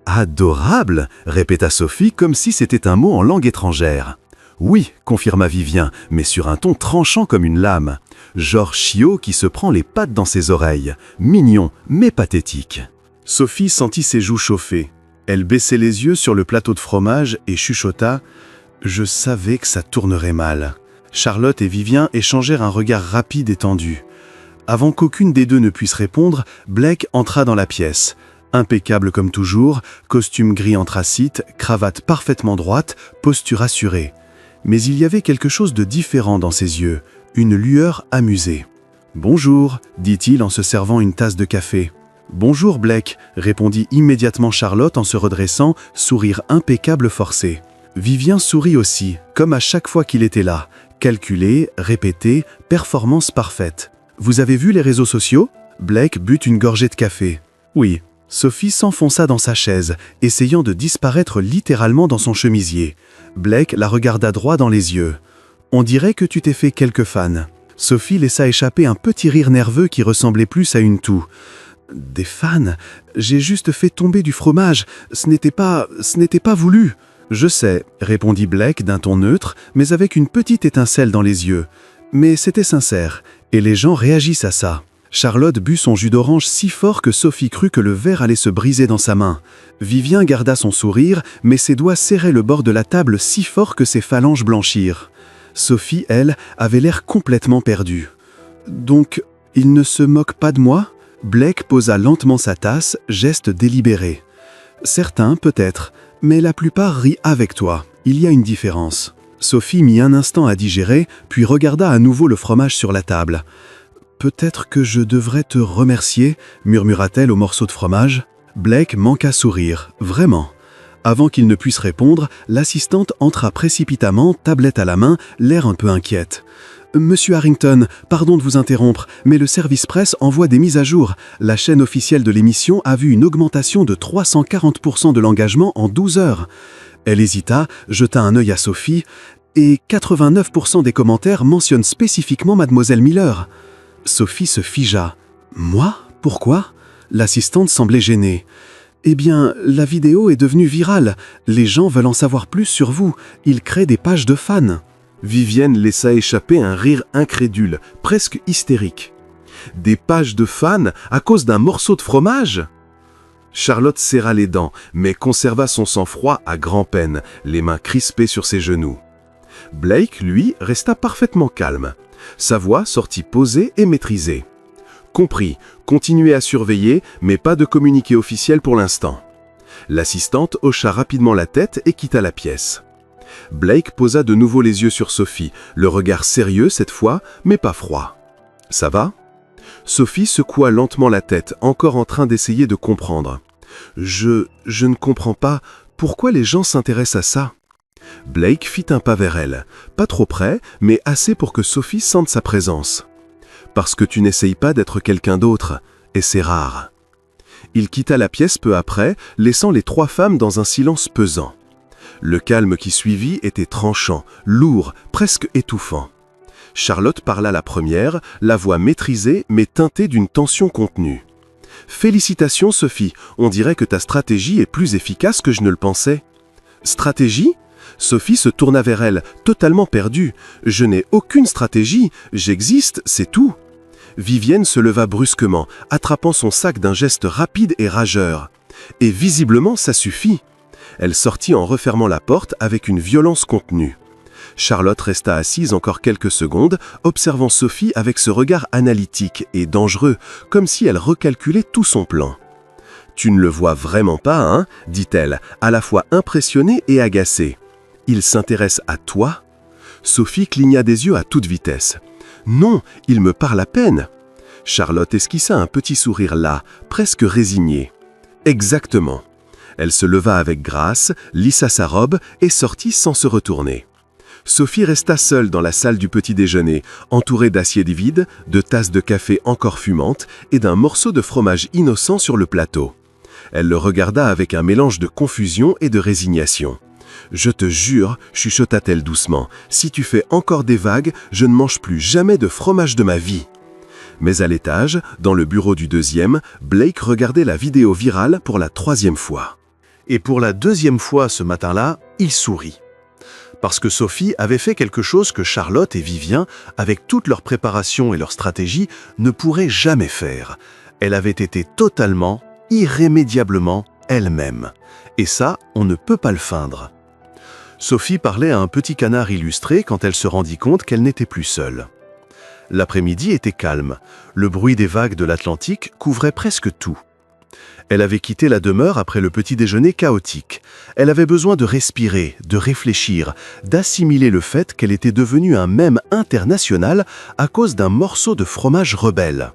Speaker 2: Adorable ? Répéta Sophie comme si c'était un mot en langue étrangère. Oui, confirma Vivien, mais sur un ton tranchant comme une lame. Genre chiot qui se prend les pattes dans ses oreilles. Mignon, mais pathétique. Sophie sentit ses joues chauffer. Elle baissait les yeux sur le plateau de fromage et chuchota « Je savais que ça tournerait mal ». Charlotte et Vivien échangèrent un regard rapide et tendu. Avant qu'aucune des deux ne puisse répondre, Blake entra dans la pièce. Impeccable comme toujours, costume gris anthracite, cravate parfaitement droite, posture assurée. Mais il y avait quelque chose de différent dans ses yeux, une lueur amusée. « Bonjour », dit-il en se servant une tasse de café. « Bonjour Blake », répondit immédiatement Charlotte en se redressant, sourire impeccable forcé. Vivien sourit aussi, comme à chaque fois qu'il était là. Calculé, répété, performance parfaite. « Vous avez vu les réseaux sociaux ?» Blake but une gorgée de café. « Oui. » Sophie s'enfonça dans sa chaise, essayant de disparaître littéralement dans son chemisier. Blake la regarda droit dans les yeux. « On dirait que tu t'es fait quelques fans. » Sophie laissa échapper un petit rire nerveux qui ressemblait plus à une toux. « Des fans ? J'ai juste fait tomber du fromage. Ce n'était pas voulu. » « Je sais, » répondit Blake d'un ton neutre, mais avec une petite étincelle dans les yeux. Mais c'était sincère, et les gens réagissent à ça. Charlotte but son jus d'orange si fort que Sophie crut que le verre allait se briser dans sa main. Vivien garda son sourire, mais ses doigts serraient le bord de la table si fort que ses phalanges blanchirent. Sophie, elle, avait l'air complètement perdue. « Donc, il ne se moque pas de moi ?» Blake posa lentement sa tasse, geste délibéré. « Certains, peut-être, mais la plupart rient avec toi. Il y a une différence. » Sophie mit un instant à digérer, puis regarda à nouveau le fromage sur la table. « Peut-être que je devrais te remercier » murmura-t-elle au morceau de fromage. Blake manqua sourire, vraiment. Avant qu'il ne puisse répondre, l'assistante entra précipitamment, tablette à la main, l'air un peu inquiète. « Monsieur Harrington, pardon de vous interrompre, mais le service presse envoie des mises à jour. La chaîne officielle de l'émission a vu une augmentation de 340% de l'engagement en 12 heures. » Elle hésita, jeta un œil à Sophie, et 89% des commentaires mentionnent spécifiquement Mademoiselle Miller. Sophie se figea. « Moi ? Pourquoi ?» L'assistante semblait gênée. « Eh bien, la vidéo est devenue virale. Les gens veulent en savoir plus sur vous. Ils créent des pages de fans. » Vivienne laissa échapper un rire incrédule, presque hystérique. « Des pages de fans à cause d'un morceau de fromage ?» Charlotte serra les dents, mais conserva son sang-froid à grand-peine, les mains crispées sur ses genoux. Blake, lui, resta parfaitement calme. Sa voix sortit posée et maîtrisée. « Compris, continuez à surveiller, mais pas de communiqué officiel pour l'instant. » L'assistante hocha rapidement la tête et quitta la pièce. Blake posa de nouveau les yeux sur Sophie, le regard sérieux cette fois, mais pas froid. « Ça va ?» Sophie secoua lentement la tête, encore en train d'essayer de comprendre. « Je ne comprends pas. Pourquoi les gens s'intéressent à ça ?» Blake fit un pas vers elle, pas trop près, mais assez pour que Sophie sente sa présence. « Parce que tu n'essayes pas d'être quelqu'un d'autre, et c'est rare. » Il quitta la pièce peu après, laissant les trois femmes dans un silence pesant. Le calme qui suivit était tranchant, lourd, presque étouffant. Charlotte parla la première, la voix maîtrisée mais teintée d'une tension contenue. « Félicitations Sophie, on dirait que ta stratégie est plus efficace que je ne le pensais. »« Stratégie ?» Sophie se tourna vers elle, totalement perdue. « Je n'ai aucune stratégie, j'existe, c'est tout. » Vivienne se leva brusquement, attrapant son sac d'un geste rapide et rageur. Et visiblement ça suffit. Elle sortit en refermant la porte avec une violence contenue. Charlotte resta assise encore quelques secondes, observant Sophie avec ce regard analytique et dangereux, comme si elle recalculait tout son plan. « Tu ne le vois vraiment pas, hein ?» dit-elle, à la fois impressionnée et agacée. « Il s'intéresse à toi ?» Sophie cligna des yeux à toute vitesse. « Non, il me parle à peine. » Charlotte esquissa un petit sourire las, presque résigné. Exactement. Elle se leva avec grâce, lissa sa robe et sortit sans se retourner. Sophie resta seule dans la salle du petit déjeuner, entourée d'assiettes vides, de tasses de café encore fumantes et d'un morceau de fromage innocent sur le plateau. Elle le regarda avec un mélange de confusion et de résignation. « Je te jure, chuchota-t-elle doucement, si tu fais encore des vagues, je ne mange plus jamais de fromage de ma vie. » Mais à l'étage, dans le bureau du deuxième, Blake regardait la vidéo virale pour la 3e fois.
Speaker 1: Et pour la 2e fois ce matin-là, il sourit. Parce que Sophie avait fait quelque chose que Charlotte et Vivien, avec toute leur préparation et leur stratégie, ne pourraient jamais faire. Elle avait été totalement, irrémédiablement elle-même. Et ça, on ne peut pas le feindre. Sophie parlait à un petit canard illustré quand elle se rendit compte qu'elle n'était plus seule. L'après-midi était calme. Le bruit des vagues de l'Atlantique couvrait presque tout. Elle avait quitté la demeure après le petit déjeuner chaotique. Elle avait besoin de respirer, de réfléchir, d'assimiler le fait qu'elle était devenue un mème international à cause d'un morceau de fromage rebelle.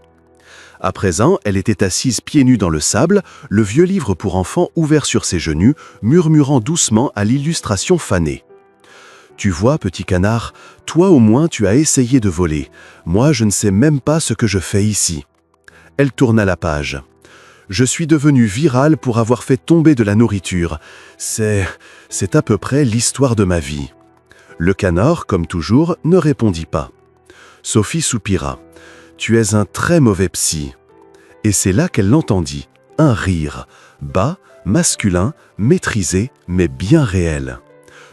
Speaker 1: À présent, elle était assise pieds nus dans le sable, le vieux livre pour enfants ouvert sur ses genoux, murmurant doucement à l'illustration fanée. « Tu vois, petit canard, toi au moins tu as essayé de voler. Moi, je ne sais même pas ce que je fais ici. » Elle tourna la page. « Je suis devenue virale pour avoir fait tomber de la nourriture. C'est à peu près l'histoire de ma vie. » Le canard, comme toujours, ne répondit pas. Sophie soupira. « Tu es un très mauvais psy. » Et c'est là qu'elle l'entendit. Un rire, bas, masculin, maîtrisé, mais bien réel.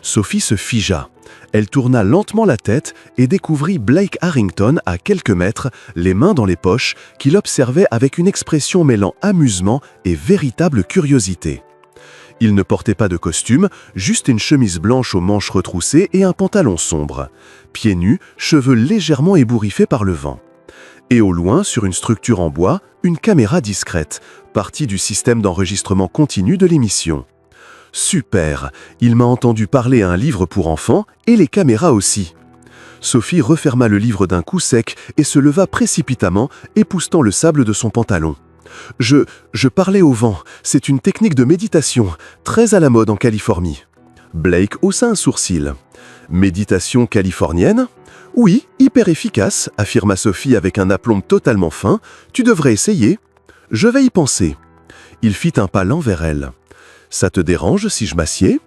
Speaker 1: Sophie se figea. Elle tourna lentement la tête et découvrit Blake Harrington à quelques mètres, les mains dans les poches, qui l'observait avec une expression mêlant amusement et véritable curiosité. Il ne portait pas de costume, juste une chemise blanche aux manches retroussées et un pantalon sombre. Pieds nus, cheveux légèrement ébouriffés par le vent. Et au loin, sur une structure en bois, une caméra discrète, partie du système d'enregistrement continu de l'émission. Super, il m'a entendu parler à un livre pour enfants et les caméras aussi. Sophie referma le livre d'un coup sec et se leva précipitamment, époussetant le sable de son pantalon. Je parlais au vent, c'est une technique de méditation, très à la mode en Californie. Blake haussa un sourcil. Méditation californienne ? Oui, hyper efficace, affirma Sophie avec un aplomb totalement fin. Tu devrais essayer. Je vais y penser. Il fit un pas lent vers elle. Ça te dérange si je m'assieds ?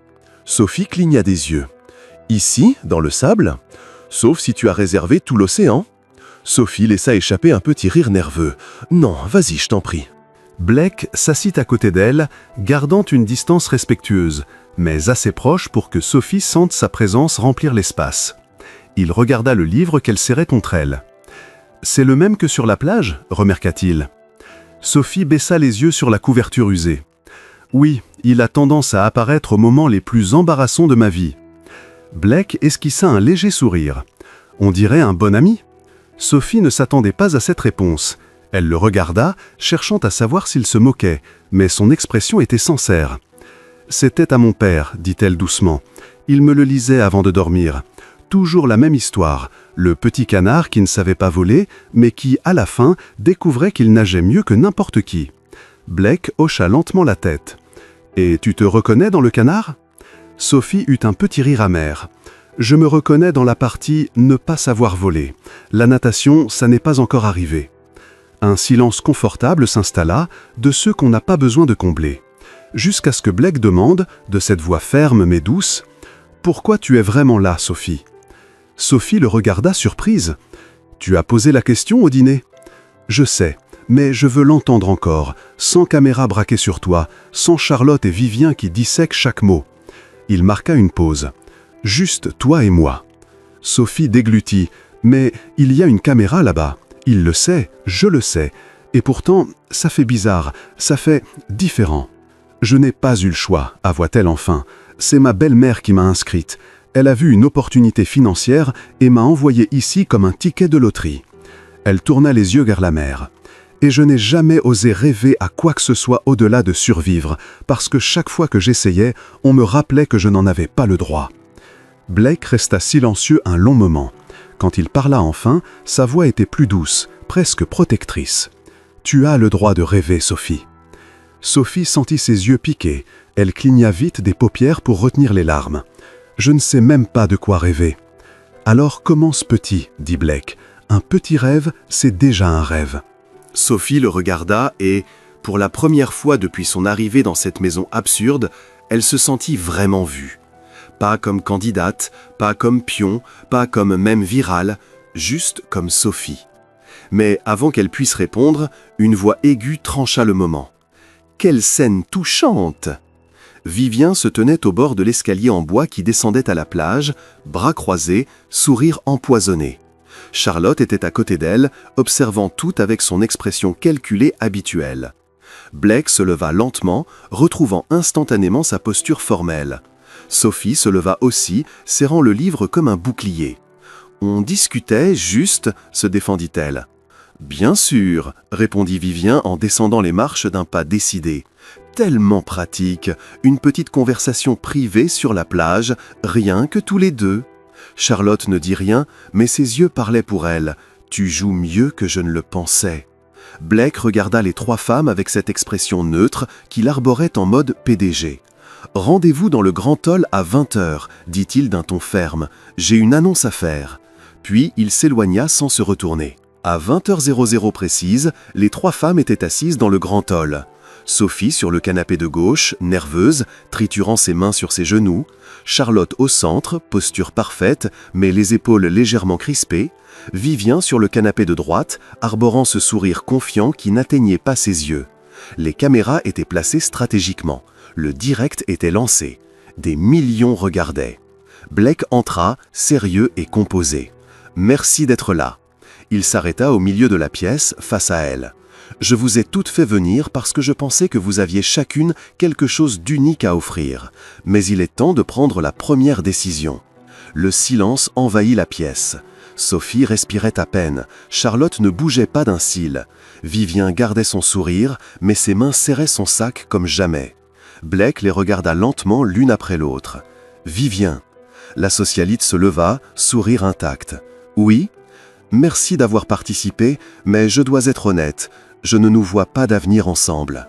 Speaker 1: Sophie cligna des yeux. Ici, dans le sable ? Sauf si tu as réservé tout l'océan. Sophie laissa échapper un petit rire nerveux. Non, vas-y, je t'en prie. Blake s'assit à côté d'elle, gardant une distance respectueuse, mais assez proche pour que Sophie sente sa présence remplir l'espace. Il regarda le livre qu'elle serrait contre elle. « C'est le même que sur la plage ?» remarqua-t-il. Sophie baissa les yeux sur la couverture usée. « Oui, il a tendance à apparaître aux moments les plus embarrassants de ma vie. » Blake esquissa un léger sourire. « On dirait un bon ami ?» Sophie ne s'attendait pas à cette réponse. Elle le regarda, cherchant à savoir s'il se moquait, mais son expression était sincère. « C'était à mon père, dit-elle doucement. Il me le lisait avant de dormir. Toujours la même histoire, le petit canard qui ne savait pas voler, mais qui, à la fin, découvrait qu'il nageait mieux que n'importe qui. » Blake hocha lentement la tête. « Et tu te reconnais dans le canard ?» Sophie eut un petit rire amer. « Je me reconnais dans la partie « ne pas savoir voler ». La natation, ça n'est pas encore arrivé. » Un silence confortable s'installa, de ceux qu'on n'a pas besoin de combler. Jusqu'à ce que Blake demande, de cette voix ferme mais douce, « Pourquoi tu es vraiment là, Sophie ?» Sophie le regarda surprise. « Tu as posé la question au dîner ?»« Je sais, mais je veux l'entendre encore, sans caméra braquée sur toi, sans Charlotte et Vivien qui dissèquent chaque mot. » Il marqua une pause. « Juste toi et moi. » Sophie déglutit. « Mais il y a une caméra là-bas. Il le sait, je le sais. Et pourtant, ça fait bizarre, ça fait différent. » « Je n'ai pas eu le choix, avoua-t-elle enfin. C'est ma belle-mère qui m'a inscrite. Elle a vu une opportunité financière et m'a envoyé ici comme un ticket de loterie. » Elle tourna les yeux vers la mer. « Et je n'ai jamais osé rêver à quoi que ce soit au-delà de survivre, parce que chaque fois que j'essayais, on me rappelait que je n'en avais pas le droit. » Blake resta silencieux un long moment. Quand il parla enfin, sa voix était plus douce, presque protectrice. « Tu as le droit de rêver, Sophie. » Sophie sentit ses yeux piquer. Elle cligna vite des paupières pour retenir les larmes. « Je ne sais même pas de quoi rêver. »« Alors commence petit, » dit Blake. « Un petit rêve, c'est déjà un rêve. »
Speaker 2: Sophie le regarda et, pour la première fois depuis son arrivée dans cette maison absurde, elle se sentit vraiment vue. Pas comme candidate, pas comme pion, pas comme même virale, juste comme Sophie. Mais avant qu'elle puisse répondre, une voix aiguë trancha le moment. Quelle scène touchante! Vivien se tenait au bord de l'escalier en bois qui descendait à la plage, bras croisés, sourire empoisonné. Charlotte était à côté d'elle, observant tout avec son expression calculée habituelle. Blake se leva lentement, retrouvant instantanément sa posture formelle. Sophie se leva aussi, serrant le livre comme un bouclier. « On discutait, juste, » se défendit-elle. « Bien sûr, » répondit Vivien en descendant les marches d'un pas décidé. « Tellement pratique, une petite conversation privée sur la plage, rien que tous les deux. » Charlotte ne dit rien, mais ses yeux parlaient pour elle. « Tu joues mieux que je ne le pensais. » Blake regarda les trois femmes avec cette expression neutre qu'il arborait en mode PDG. « Rendez-vous dans le Grand Hall à 20h, dit-il d'un ton ferme. J'ai une annonce à faire. » Puis il s'éloigna sans se retourner. À 20h00 précise, les trois femmes étaient assises dans le Grand Hall. Sophie sur le canapé de gauche, nerveuse, triturant ses mains sur ses genoux. Charlotte au centre, posture parfaite, mais les épaules légèrement crispées. Vivien sur le canapé de droite, arborant ce sourire confiant qui n'atteignait pas ses yeux. Les caméras étaient placées stratégiquement. Le direct était lancé. Des millions regardaient. Blake entra, sérieux et composé. « Merci d'être là. » Il s'arrêta au milieu de la pièce, face à elle. « Je vous ai toutes fait venir parce que je pensais que vous aviez chacune quelque chose d'unique à offrir. Mais il est temps de prendre la première décision. » Le silence envahit la pièce. Sophie respirait à peine. Charlotte ne bougeait pas d'un cil. Vivien gardait son sourire, mais ses mains serraient son sac comme jamais. Blake les regarda lentement l'une après l'autre. « Vivien !» La socialite se leva, sourire intact. « Oui ? Merci d'avoir participé, mais je dois être honnête. Je ne nous vois pas d'avenir ensemble. »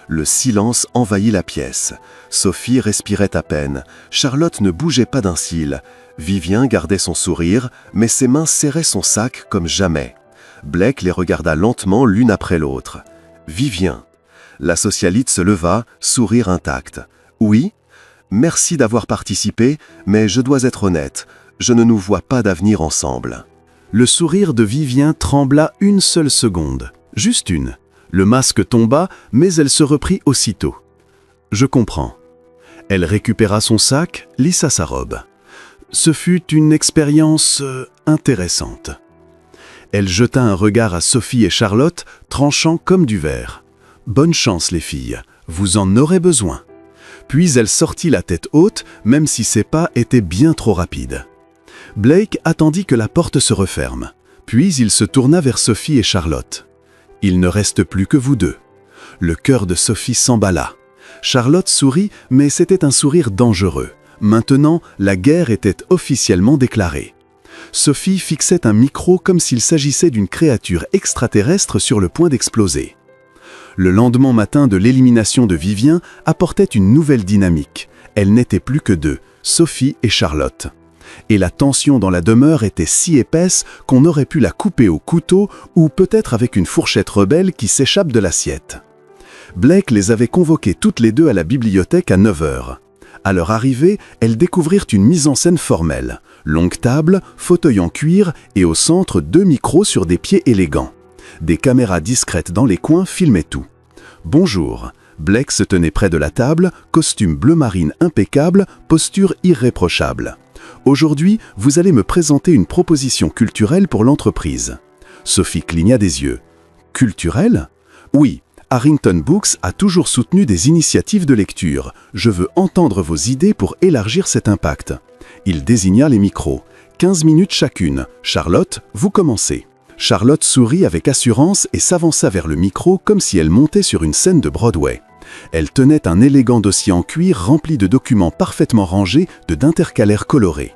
Speaker 2: Le silence envahit la pièce. Sophie respirait à peine. Charlotte ne bougeait pas d'un cil. Vivien gardait son sourire, mais ses mains serraient son sac comme jamais. Blake les regarda lentement l'une après l'autre. « Vivien !» La socialite se leva, sourire intact. « Oui ? Merci d'avoir participé, mais je dois être honnête. Je ne nous vois pas d'avenir ensemble. »
Speaker 1: Le sourire de Vivien trembla une seule seconde. Juste une. Le masque tomba, mais elle se reprit aussitôt. « Je comprends. » Elle récupéra son sac, lissa sa robe. Ce fut une expérience intéressante. Elle jeta un regard à Sophie et Charlotte, tranchant comme du verre. « Bonne chance, les filles. Vous en aurez besoin. » Puis elle sortit la tête haute, même si ses pas étaient bien trop rapides. Blake attendit que la porte se referme. Puis il se tourna vers Sophie et Charlotte. « Il ne reste plus que vous deux. » Le cœur de Sophie s'emballa. Charlotte sourit, mais c'était un sourire dangereux. Maintenant, la guerre était officiellement déclarée. Sophie fixait un micro comme s'il s'agissait d'une créature extraterrestre sur le point d'exploser. Le lendemain matin de l'élimination de Vivien apportait une nouvelle dynamique. Elles n'étaient plus que deux, Sophie et Charlotte. Et la tension dans la demeure était si épaisse qu'on aurait pu la couper au couteau ou peut-être avec une fourchette rebelle qui s'échappe de l'assiette. Blake les avait convoquées toutes les deux à la bibliothèque à 9h. À leur arrivée, elles découvrirent une mise en scène formelle. Longue table, fauteuil en cuir et au centre 2 micros sur des pieds élégants. Des caméras discrètes dans les coins filmaient tout. « Bonjour !» Blake se tenait près de la table, costume bleu marine impeccable, posture irréprochable. « Aujourd'hui, vous allez me présenter une proposition culturelle pour l'entreprise. » Sophie cligna des yeux. « Culturelle ? Oui, Harrington Books a toujours soutenu des initiatives de lecture. Je veux entendre vos idées pour élargir cet impact. » Il désigna les micros. 15 minutes chacune. Charlotte, vous commencez. Charlotte sourit avec assurance et s'avança vers le micro comme si elle montait sur une scène de Broadway. Elle tenait un élégant dossier en cuir rempli de documents parfaitement rangés d'intercalaires colorés.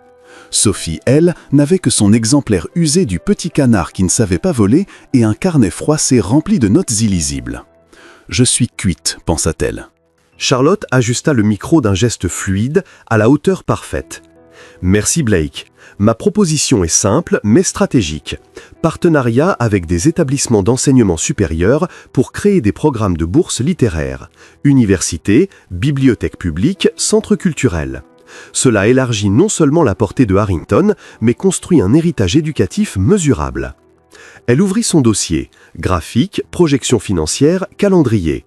Speaker 1: Sophie, elle, n'avait que son exemplaire usé du Petit Canard qui ne savait pas voler et un carnet froissé rempli de notes illisibles. « Je suis cuite », pensa-t-elle.
Speaker 2: Charlotte ajusta le micro d'un geste fluide, à la hauteur parfaite. « Merci Blake. Ma proposition est simple mais stratégique. Partenariat avec des établissements d'enseignement supérieur pour créer des programmes de bourses littéraires. Universités, bibliothèques publiques, centres culturels. Cela élargit non seulement la portée de Harrington, mais construit un héritage éducatif mesurable. » Elle ouvrit son dossier. Graphique, projection financière, calendrier.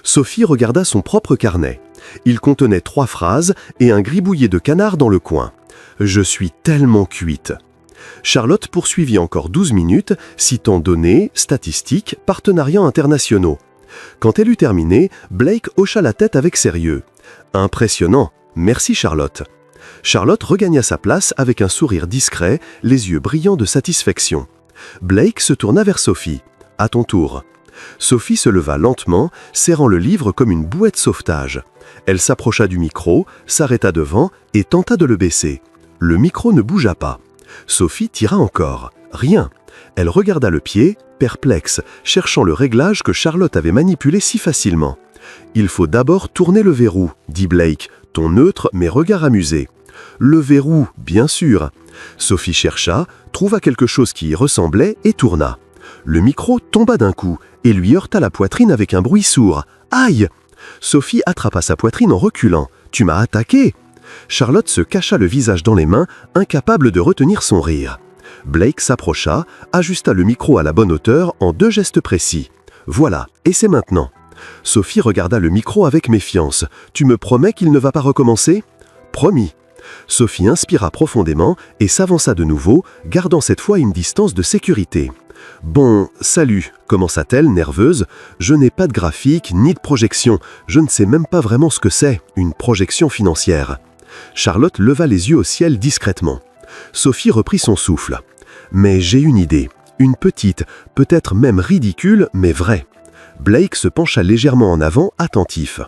Speaker 2: Sophie regarda son propre carnet. Il contenait 3 phrases et un gribouillet de canard dans le coin. « Je suis tellement cuite !» Charlotte poursuivit encore 12 minutes, citant données, statistiques, partenariats internationaux. Quand elle eut terminé, Blake hocha la tête avec sérieux. « Impressionnant, merci Charlotte !» Charlotte regagna sa place avec un sourire discret, les yeux brillants de satisfaction. Blake se tourna vers Sophie. « À ton tour !» Sophie se leva lentement, serrant le livre comme une bouée de sauvetage. Elle s'approcha du micro, s'arrêta devant et tenta de le baisser. Le micro ne bougea pas. Sophie tira encore. Rien. Elle regarda le pied, perplexe, cherchant le réglage que Charlotte avait manipulé si facilement. « Il faut d'abord tourner le verrou, » dit Blake, ton neutre mais regard amusé. « Le verrou, bien sûr. » Sophie chercha, trouva quelque chose qui y ressemblait et tourna. Le micro tomba d'un coup et lui heurta la poitrine avec un bruit sourd. « Aïe !» Sophie attrapa sa poitrine en reculant. « Tu m'as attaqué !» Charlotte se cacha le visage dans les mains, incapable de retenir son rire. Blake s'approcha, ajusta le micro à la bonne hauteur en 2 gestes précis. « Voilà, et c'est maintenant. » Sophie regarda le micro avec méfiance. « Tu me promets qu'il ne va pas recommencer ?»« Promis. » Sophie inspira profondément et s'avança de nouveau, gardant cette fois une distance de sécurité. « Bon, salut, » commença-t-elle, nerveuse. « Je n'ai pas de graphique ni de projection. Je ne sais même pas vraiment ce que c'est, une projection financière. » Charlotte leva les yeux au ciel discrètement. Sophie reprit son souffle. « Mais j'ai une idée. Une petite, peut-être même ridicule, mais vraie. » Blake se pencha légèrement en avant, attentif.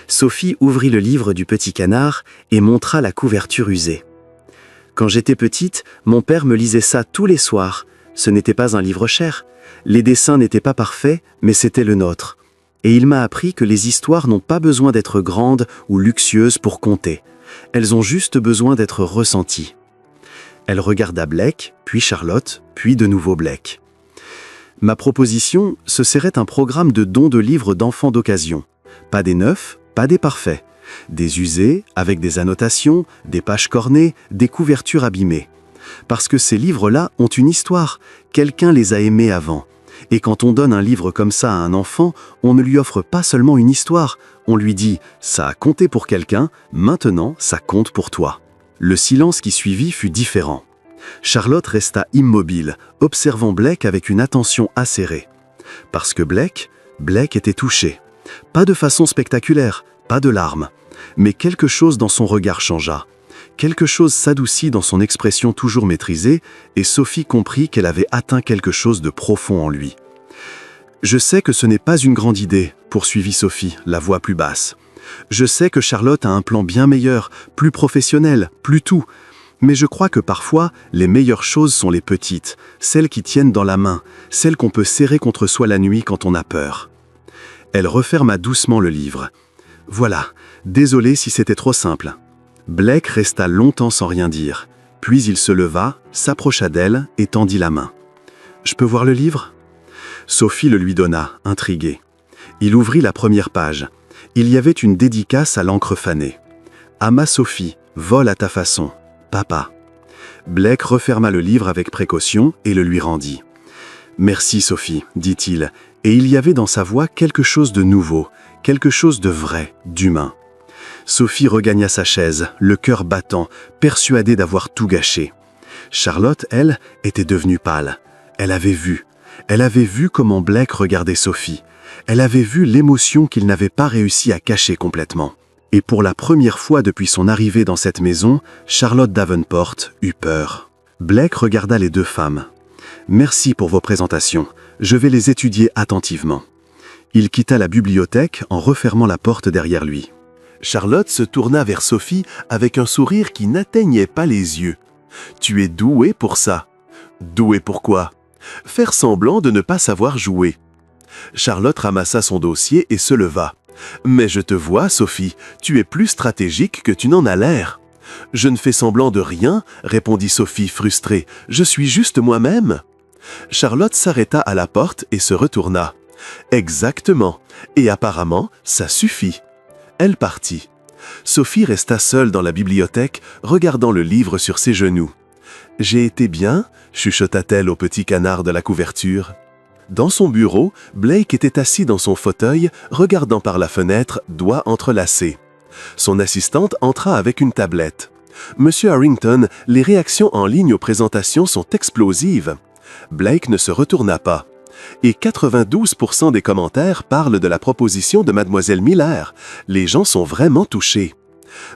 Speaker 3: Sophie ouvrit le livre du Petit Canard et montra la couverture usée. « Quand j'étais petite, mon père me lisait ça tous les soirs. Ce n'était pas un livre cher. Les dessins n'étaient pas parfaits, mais c'était le nôtre. Et il m'a appris que les histoires n'ont pas besoin d'être grandes ou luxueuses pour compter. Elles ont juste besoin d'être ressenties. » Elle regarda Blake, puis Charlotte, puis de nouveau Blake. « Ma proposition, ce serait un programme de dons de livres d'enfants d'occasion. Pas des neufs, pas des parfaits. Des usés, avec des annotations, des pages cornées, des couvertures abîmées. Parce que ces livres-là ont une histoire, quelqu'un les a aimés avant. Et quand on donne un livre comme ça à un enfant, on ne lui offre pas seulement une histoire, on lui dit « ça a compté pour quelqu'un, maintenant ça compte pour toi ». Le silence qui suivit fut différent. Charlotte resta immobile, observant Blake avec une attention acérée. Parce que Blake était touché. Pas de façon spectaculaire, pas de larmes. Mais quelque chose dans son regard changea. Quelque chose s'adoucit dans son expression toujours maîtrisée, et Sophie comprit qu'elle avait atteint quelque chose de profond en lui. « Je sais que ce n'est pas une grande idée, » poursuivit Sophie, la voix plus basse. « Je sais que Charlotte a un plan bien meilleur, plus professionnel, plus tout. Mais je crois que parfois, les meilleures choses sont les petites, celles qui tiennent dans la main, celles qu'on peut serrer contre soi la nuit quand on a peur. » Elle referma doucement le livre. « Voilà, désolé si c'était trop simple. » Blake resta longtemps sans rien dire. Puis il se leva, s'approcha d'elle et tendit la main. « Je peux voir le livre ?» Sophie le lui donna, intriguée. Il ouvrit la première page. Il y avait une dédicace à l'encre fanée. « À ma Sophie, vole à ta façon. Papa. » Blake referma le livre avec précaution et le lui rendit. « Merci Sophie, dit-il, et il y avait dans sa voix quelque chose de nouveau, quelque chose de vrai, d'humain. » Sophie regagna sa chaise, le cœur battant, persuadée d'avoir tout gâché. Charlotte, elle, était devenue pâle. Elle avait vu comment Blake regardait Sophie. Elle avait vu l'émotion qu'il n'avait pas réussi à cacher complètement. Et pour la première fois depuis son arrivée dans cette maison, Charlotte Davenport eut peur. Blake regarda les 2 femmes. « Merci pour vos présentations. Je vais les étudier attentivement. » Il quitta la bibliothèque en refermant la porte derrière lui. Charlotte se tourna vers Sophie avec un sourire qui n'atteignait pas les yeux.
Speaker 1: Tu es doué pour ça. Doué pourquoi? Faire semblant de ne pas savoir jouer. Charlotte ramassa son dossier et se leva. Mais je te vois, Sophie, tu es plus stratégique que tu n'en as l'air. Je ne fais semblant de rien, répondit Sophie frustrée. Je suis juste moi-même. Charlotte s'arrêta à la porte et se retourna. Exactement. Et apparemment, ça suffit. Elle partit. Sophie resta seule dans la bibliothèque, regardant le livre sur ses genoux. « J'ai été bien ?» chuchota-t-elle au petit canard de la couverture. Dans son bureau, Blake était assis dans son fauteuil, regardant par la fenêtre, doigts entrelacés. Son assistante entra avec une tablette. « Monsieur Harrington, les réactions en ligne aux présentations sont explosives. » Blake ne se retourna pas. Et 92% des commentaires parlent de la proposition de Mademoiselle Miller. Les gens sont vraiment touchés.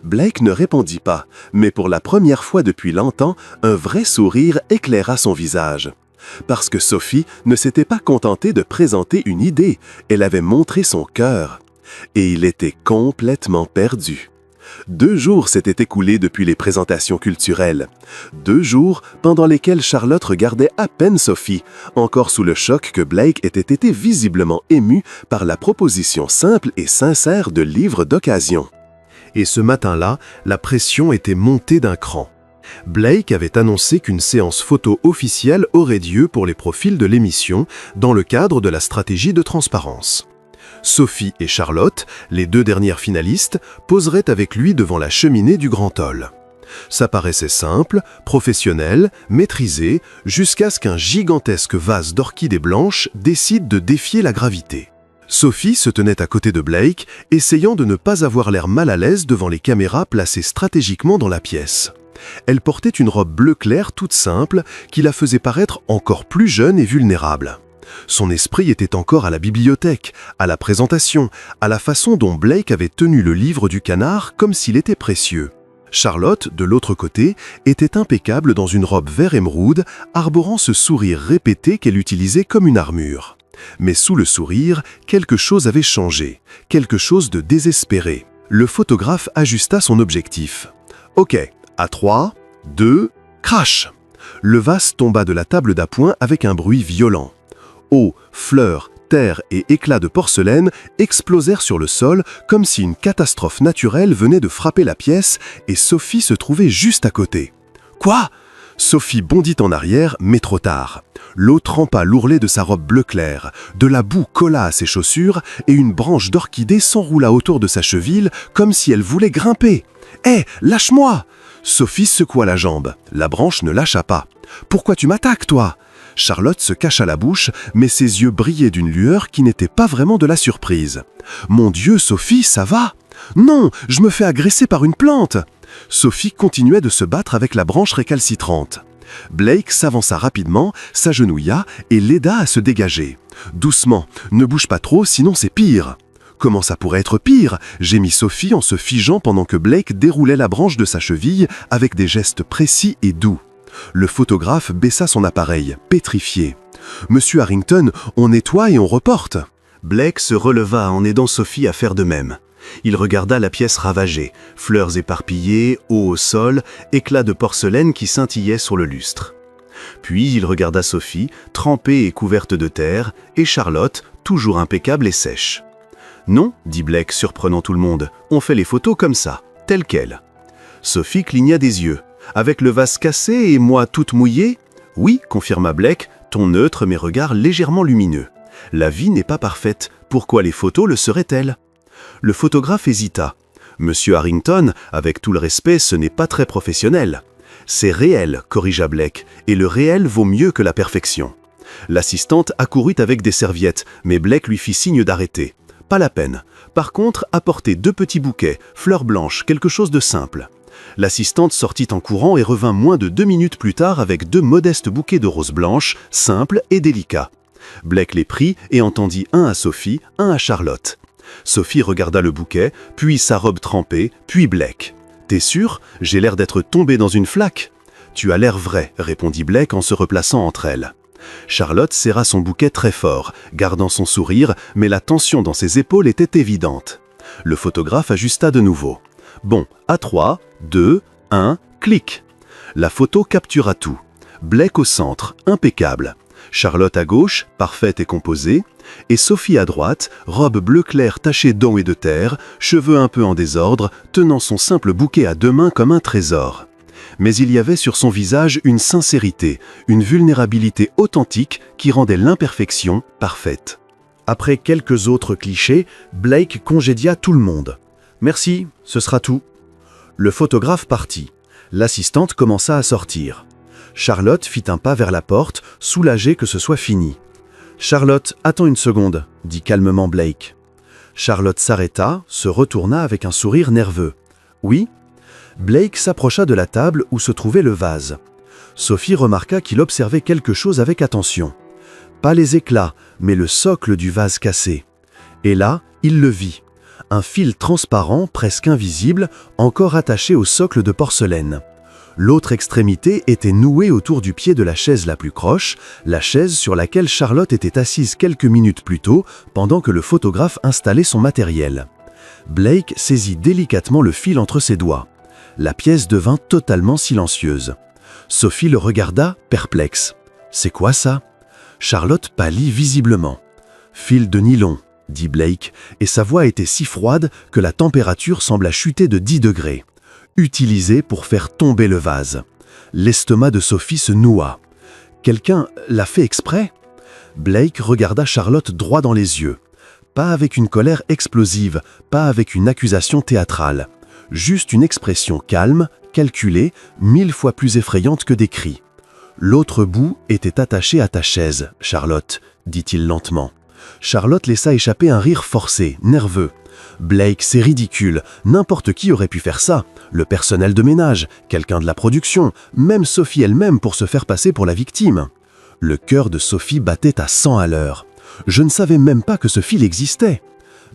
Speaker 1: Blake ne répondit pas, mais pour la première fois depuis longtemps, un vrai sourire éclaira son visage. Parce que Sophie ne s'était pas contentée de présenter une idée, elle avait montré son cœur. Et il était complètement perdu. 2 jours s'étaient écoulés depuis les présentations culturelles. 2 jours pendant lesquels Charlotte regardait à peine Sophie, encore sous le choc que Blake était été visiblement ému par la proposition simple et sincère de livres d'occasion.
Speaker 2: Et ce matin-là, la pression était montée d'un cran. Blake avait annoncé qu'une séance photo officielle aurait lieu pour les profils de l'émission dans le cadre de la stratégie de transparence. Sophie et Charlotte, les 2 dernières finalistes, poseraient avec lui devant la cheminée du Grand Hall. Ça paraissait simple, professionnel, maîtrisé, jusqu'à ce qu'un gigantesque vase d'orchidées blanches décide de défier la gravité. Sophie se tenait à côté de Blake, essayant de ne pas avoir l'air mal à l'aise devant les caméras placées stratégiquement dans la pièce. Elle portait une robe bleu clair toute simple qui la faisait paraître encore plus jeune et vulnérable. Son esprit était encore à la bibliothèque, à la présentation, à la façon dont Blake avait tenu le livre du canard comme s'il était précieux. Charlotte, de l'autre côté, était impeccable dans une robe vert émeraude, arborant ce sourire répété qu'elle utilisait comme une armure. Mais sous le sourire, quelque chose avait changé, quelque chose de désespéré. Le photographe ajusta son objectif. « Ok, à 3, 2, crash !» Le vase tomba de la table d'appoint avec un bruit violent. Eau, fleurs, terre et éclats de porcelaine explosèrent sur le sol comme si une catastrophe naturelle venait de frapper la pièce et Sophie se trouvait juste à côté. « Quoi ?» Sophie bondit en arrière, mais trop tard. L'eau trempa l'ourlet de sa robe bleu clair, de la boue colla à ses chaussures et une branche d'orchidée s'enroula autour de sa cheville comme si elle voulait grimper. « Hé, lâche-moi !» Sophie secoua la jambe. La branche ne lâcha pas. « Pourquoi tu m'attaques, toi ?» Charlotte se cacha la bouche, mais ses yeux brillaient d'une lueur qui n'était pas vraiment de la surprise. « Mon Dieu, Sophie, ça va ?»« Non, je me fais agresser par une plante !» Sophie continuait de se battre avec la branche récalcitrante. Blake s'avança rapidement, s'agenouilla et l'aida à se dégager. « Doucement, ne bouge pas trop, sinon c'est pire !» « Comment ça pourrait être pire ?» gémit Sophie en se figeant pendant que Blake déroulait la branche de sa cheville avec des gestes précis et doux. Le photographe baissa son appareil, pétrifié. « Monsieur Harrington, on nettoie et on reporte !» Blake se releva en aidant Sophie à faire de même. Il regarda la pièce ravagée, fleurs éparpillées, eau au sol, éclats de porcelaine qui scintillaient sur le lustre. Puis il regarda Sophie, trempée et couverte de terre, et Charlotte, toujours impeccable et sèche. « Non, dit Blake, surprenant tout le monde, on fait les photos comme ça, telles quelles. » Sophie cligna des yeux. « Avec le vase cassé et moi toute mouillée ?»« Oui, confirma Blake, ton neutre mais regard légèrement lumineux. La vie n'est pas parfaite, pourquoi les photos le seraient-elles ?» Le photographe hésita. « Monsieur Harrington, avec tout le respect, ce n'est pas très professionnel. »« C'est réel, corrigea Blake, et le réel vaut mieux que la perfection. » L'assistante accourut avec des serviettes, mais Blake lui fit signe d'arrêter. « Pas la peine. Par contre, apportez 2 petits bouquets, fleurs blanches, quelque chose de simple. » L'assistante sortit en courant et revint moins de 2 minutes plus tard avec 2 modestes bouquets de roses blanches, simples et délicats. Blake les prit et en tendit un à Sophie, un à Charlotte. Sophie regarda le bouquet, puis sa robe trempée, puis Blake. « T'es sûr? J'ai l'air d'être tombé dans une flaque. »« Tu as l'air vrai, » répondit Blake en se replaçant entre elles. Charlotte serra son bouquet très fort, gardant son sourire, mais la tension dans ses épaules était évidente. Le photographe ajusta de nouveau. « Bon, à 3, 2, 1, clic !»
Speaker 1: La photo captura tout. Blake au centre, impeccable. Charlotte à gauche, parfaite et composée. Et Sophie à droite, robe bleu clair tachée d'eau et de terre, cheveux un peu en désordre, tenant son simple bouquet à deux mains comme un trésor. Mais il y avait sur son visage une sincérité, une vulnérabilité authentique qui rendait l'imperfection parfaite.
Speaker 2: Après quelques autres clichés, Blake congédia tout le monde. « Merci, ce sera tout. » Le photographe partit. L'assistante commença à sortir. Charlotte fit un pas vers la porte, soulagée que ce soit fini. « Charlotte, attends une seconde, » dit calmement Blake. Charlotte s'arrêta, se retourna avec un sourire nerveux. « Oui ?» Blake s'approcha de la table où se trouvait le vase. Sophie remarqua qu'il observait quelque chose avec attention. Pas les éclats, mais le socle du vase cassé. Et là, il le vit. Un fil transparent, presque invisible, encore attaché au socle de porcelaine. L'autre extrémité était nouée autour du pied de la chaise la plus proche, la chaise sur laquelle Charlotte était assise quelques minutes plus tôt, pendant que le photographe installait son matériel. Blake saisit délicatement le fil entre ses doigts. La pièce devint totalement silencieuse. Sophie le regarda, perplexe. « C'est quoi ça ?» Charlotte pâlit visiblement. « Fil de nylon », dit Blake, et sa voix était si froide que la température sembla chuter de 10 degrés. Utilisé pour faire tomber le vase. L'estomac de Sophie se noua. « Quelqu'un l'a fait exprès ?» Blake regarda Charlotte droit dans les yeux. Pas avec une colère explosive, pas avec une accusation théâtrale. Juste une expression calme, calculée, 1000 fois plus effrayante que des cris. « L'autre bout était attaché à ta chaise, Charlotte, » dit-il lentement. Charlotte laissa échapper un rire forcé, nerveux. « Blake, c'est ridicule, n'importe qui aurait pu faire ça. Le personnel de ménage, quelqu'un de la production, même Sophie elle-même pour se faire passer pour la victime. » Le cœur de Sophie battait à 100 à l'heure. « Je ne savais même pas que ce fil existait. »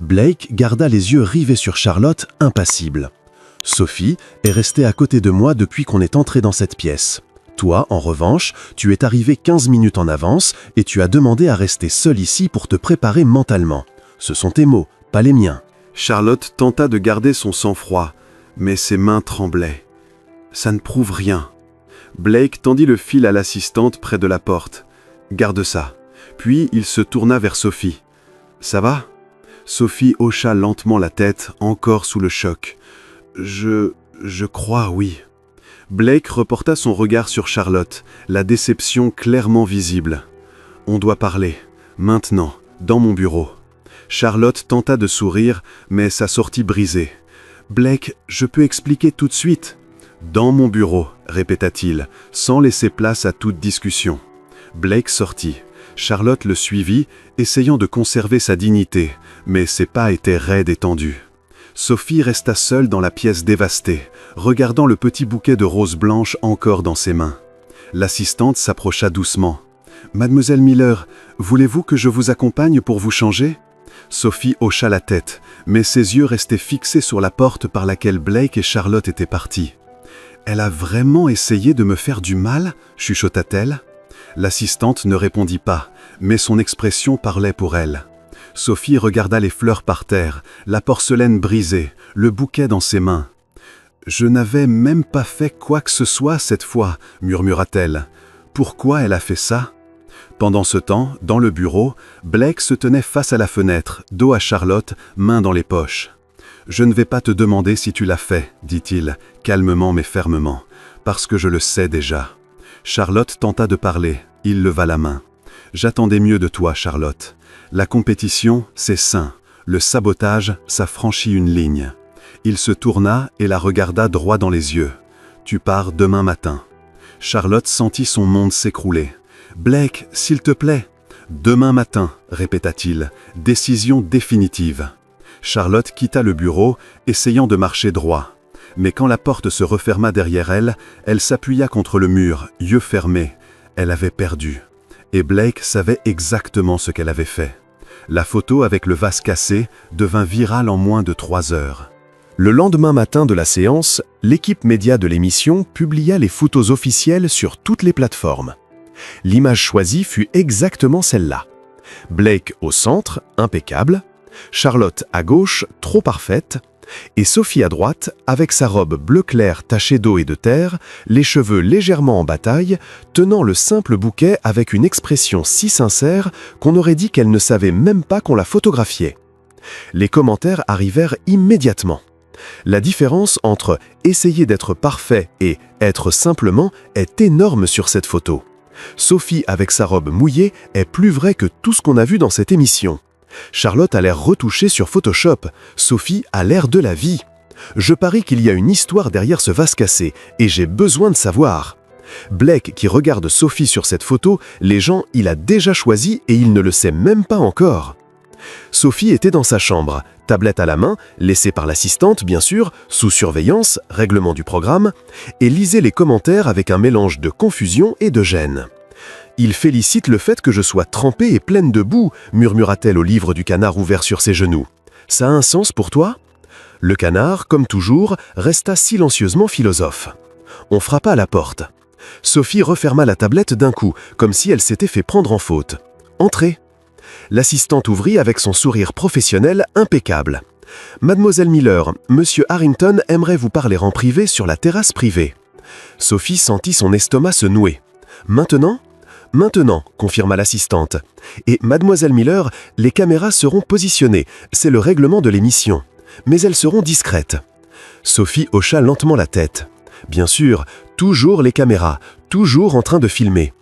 Speaker 2: Blake garda les yeux rivés sur Charlotte, impassible. « Sophie est restée à côté de moi depuis qu'on est entré dans cette pièce. Toi, en revanche, tu es arrivé 15 minutes en avance et tu as demandé à rester seule ici pour te préparer mentalement. Ce sont tes mots, pas les miens. »
Speaker 1: Charlotte tenta de garder son sang-froid, mais ses mains tremblaient. « Ça ne prouve rien. » Blake tendit le fil à l'assistante près de la porte. « Garde ça. » Puis il se tourna vers Sophie. « Ça va ?» Sophie hocha lentement la tête, encore sous le choc. « Je crois, oui. » Blake reporta son regard sur Charlotte, la déception clairement visible. « On doit parler. Maintenant, dans mon bureau. » Charlotte tenta de sourire, mais sa sortie brisée. « Blake, je peux expliquer tout de suite. »« Dans mon bureau, » répéta-t-il, sans laisser place à toute discussion. Blake sortit. Charlotte le suivit, essayant de conserver sa dignité, mais ses pas étaient raides et tendus. Sophie resta seule dans la pièce dévastée, regardant le petit bouquet de roses blanches encore dans ses mains. L'assistante s'approcha doucement. « Mademoiselle Miller, voulez-vous que je vous accompagne pour vous changer ?» Sophie hocha la tête, mais ses yeux restaient fixés sur la porte par laquelle Blake et Charlotte étaient partis. « Elle a vraiment essayé de me faire du mal ?» chuchota-t-elle. L'assistante ne répondit pas, mais son expression parlait pour elle. Sophie regarda les fleurs par terre, la porcelaine brisée, le bouquet dans ses mains. « Je n'avais même pas fait quoi que ce soit cette fois, » murmura-t-elle. « Pourquoi elle a fait ça ?» Pendant ce temps, dans le bureau, Blake se tenait face à la fenêtre, dos à Charlotte, mains dans les poches. « Je ne vais pas te demander si tu l'as fait, » dit-il, calmement mais fermement, « parce que je le sais déjà. » Charlotte tenta de parler, il leva la main. « J'attendais mieux de toi, Charlotte. La compétition, c'est sain. Le sabotage, ça franchit une ligne. » Il se tourna et la regarda droit dans les yeux. « Tu pars demain matin. » Charlotte sentit son monde s'écrouler. « Blake, s'il te plaît. »« Demain matin, » répéta-t-il. « Décision définitive. » Charlotte quitta le bureau, essayant de marcher droit. Mais quand la porte se referma derrière elle, elle s'appuya contre le mur, yeux fermés. Elle avait perdu. Et Blake savait exactement ce qu'elle avait fait. La photo avec le vase cassé devint virale en moins de 3 heures.
Speaker 2: Le lendemain matin de la séance, l'équipe média de l'émission publia les photos officielles sur toutes les plateformes. L'image choisie fut exactement celle-là. Blake au centre, impeccable. Charlotte à gauche, trop parfaite. Et Sophie à droite, avec sa robe bleu clair tachée d'eau et de terre, les cheveux légèrement en bataille, tenant le simple bouquet avec une expression si sincère qu'on aurait dit qu'elle ne savait même pas qu'on la photographiait. Les commentaires arrivèrent immédiatement. La différence entre essayer d'être parfait et être simplement est énorme sur cette photo. Sophie avec sa robe mouillée est plus vraie que tout ce qu'on a vu dans cette émission. Charlotte a l'air retouchée sur Photoshop. Sophie a l'air de la vie. Je parie qu'il y a une histoire derrière ce vase cassé, et j'ai besoin de savoir. Blake qui regarde Sophie sur cette photo, les gens, il a déjà choisi et il ne le sait même pas encore. Sophie était dans sa chambre, tablette à la main, laissée par l'assistante bien sûr, sous surveillance, règlement du programme, et lisait les commentaires avec un mélange de confusion et de gêne. « Il félicite le fait que je sois trempée et pleine de boue », murmura-t-elle au livre du canard ouvert sur ses genoux. « Ça a un sens pour toi ?» Le canard, comme toujours, resta silencieusement philosophe. On frappa à la porte. Sophie referma la tablette d'un coup, comme si elle s'était fait prendre en faute. « Entrez !» L'assistante ouvrit avec son sourire professionnel impeccable. « Mademoiselle Miller, Monsieur Harrington aimerait vous parler en privé sur la terrasse privée. » Sophie sentit son estomac se nouer. « Maintenant ?»« Maintenant, confirma l'assistante. Et Mademoiselle Miller, les caméras seront positionnées, c'est le règlement de l'émission. Mais elles seront discrètes. » Sophie hocha lentement la tête. Bien sûr, toujours les caméras, toujours en train de filmer.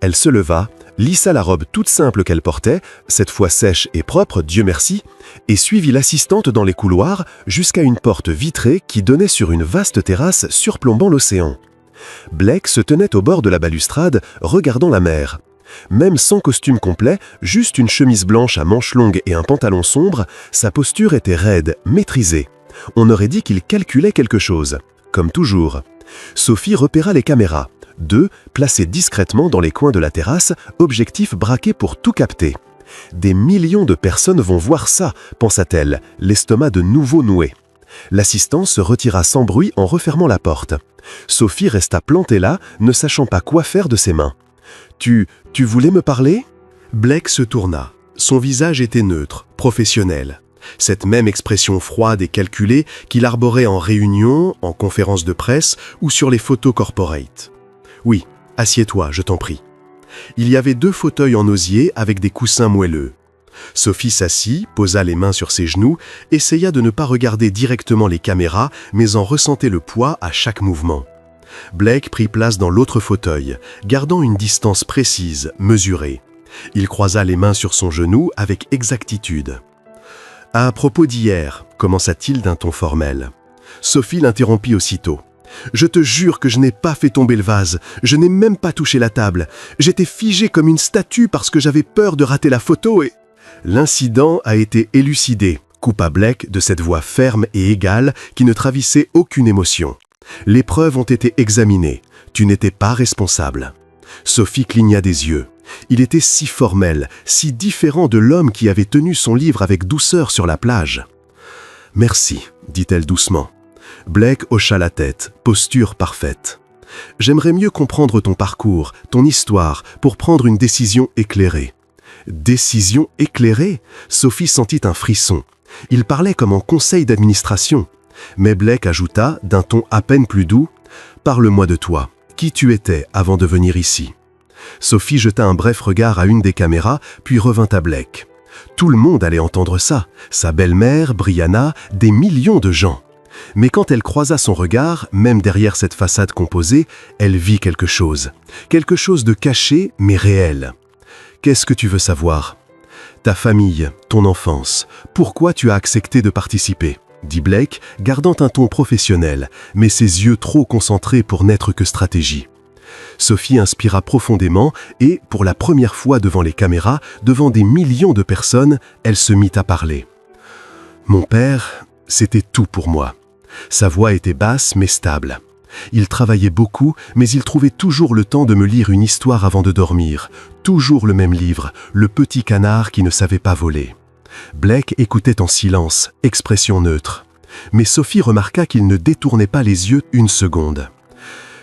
Speaker 2: Elle se leva, lissa la robe toute simple qu'elle portait, cette fois sèche et propre, Dieu merci, et suivit l'assistante dans les couloirs jusqu'à une porte vitrée qui donnait sur une vaste terrasse surplombant l'océan. Blake se tenait au bord de la balustrade, regardant la mer. Même sans costume complet, juste une chemise blanche à manches longues et un pantalon sombre, sa posture était raide, maîtrisée. On aurait dit qu'il calculait quelque chose. Comme toujours. Sophie repéra les caméras. 2, placées discrètement dans les coins de la terrasse, objectif braqué pour tout capter. Des millions de personnes vont voir ça, pensa-t-elle, l'estomac de nouveau noué. L'assistant se retira sans bruit en refermant la porte. Sophie resta plantée là, ne sachant pas quoi faire de ses mains. « Tu voulais me parler ?» Blake se tourna. Son visage était neutre, professionnel. Cette même expression froide et calculée qu'il arborait en réunion, en conférence de presse ou sur les photos corporate. « Oui, assieds-toi, je t'en prie. » Il y avait 2 fauteuils en osier avec des coussins moelleux. Sophie s'assit, posa les mains sur ses genoux, essaya de ne pas regarder directement les caméras, mais en ressentait le poids à chaque mouvement. Blake prit place dans l'autre fauteuil, gardant une distance précise, mesurée. Il croisa les mains sur son genou avec exactitude. « À propos d'hier », commença-t-il d'un ton formel. Sophie l'interrompit aussitôt. « Je te jure que je n'ai pas fait tomber le vase, je n'ai même pas touché la table. J'étais figée comme une statue parce que j'avais peur de rater la photo et... » L'incident a été élucidé, coupa Blake de cette voix ferme et égale qui ne travissait aucune émotion. Les preuves ont été examinées. Tu n'étais pas responsable. Sophie cligna des yeux. Il était si formel, si différent de l'homme qui avait tenu son livre avec douceur sur la plage. « Merci, dit-elle doucement. Blake hocha la tête, posture parfaite. « J'aimerais mieux comprendre ton parcours, ton histoire, pour prendre une décision éclairée. » Décision éclairée? Sophie sentit un frisson. Il parlait comme en conseil d'administration. Mais Blake ajouta, d'un ton à peine plus doux, « Parle-moi de toi. Qui tu étais avant de venir ici ?» Sophie jeta un bref regard à une des caméras, puis revint à Blake. Tout le monde allait entendre ça. Sa belle-mère, Brianna, des millions de gens. Mais quand elle croisa son regard, même derrière cette façade composée, elle vit quelque chose. Quelque chose de caché, mais réel. Qu'est-ce que tu veux savoir ? Ta famille, ton enfance, pourquoi tu as accepté de participer ? Dit Blake, gardant un ton professionnel, mais ses yeux trop concentrés pour n'être que stratégie. Sophie inspira profondément et, pour la première fois devant les caméras, devant des millions de personnes, elle se mit à parler. Mon père, c'était tout pour moi. Sa voix était basse mais stable. Il travaillait beaucoup, mais il trouvait toujours le temps de me lire une histoire avant de dormir. Toujours le même livre, Le petit canard qui ne savait pas voler. Blake écoutait en silence, expression neutre. Mais Sophie remarqua qu'il ne détournait pas les yeux une seconde.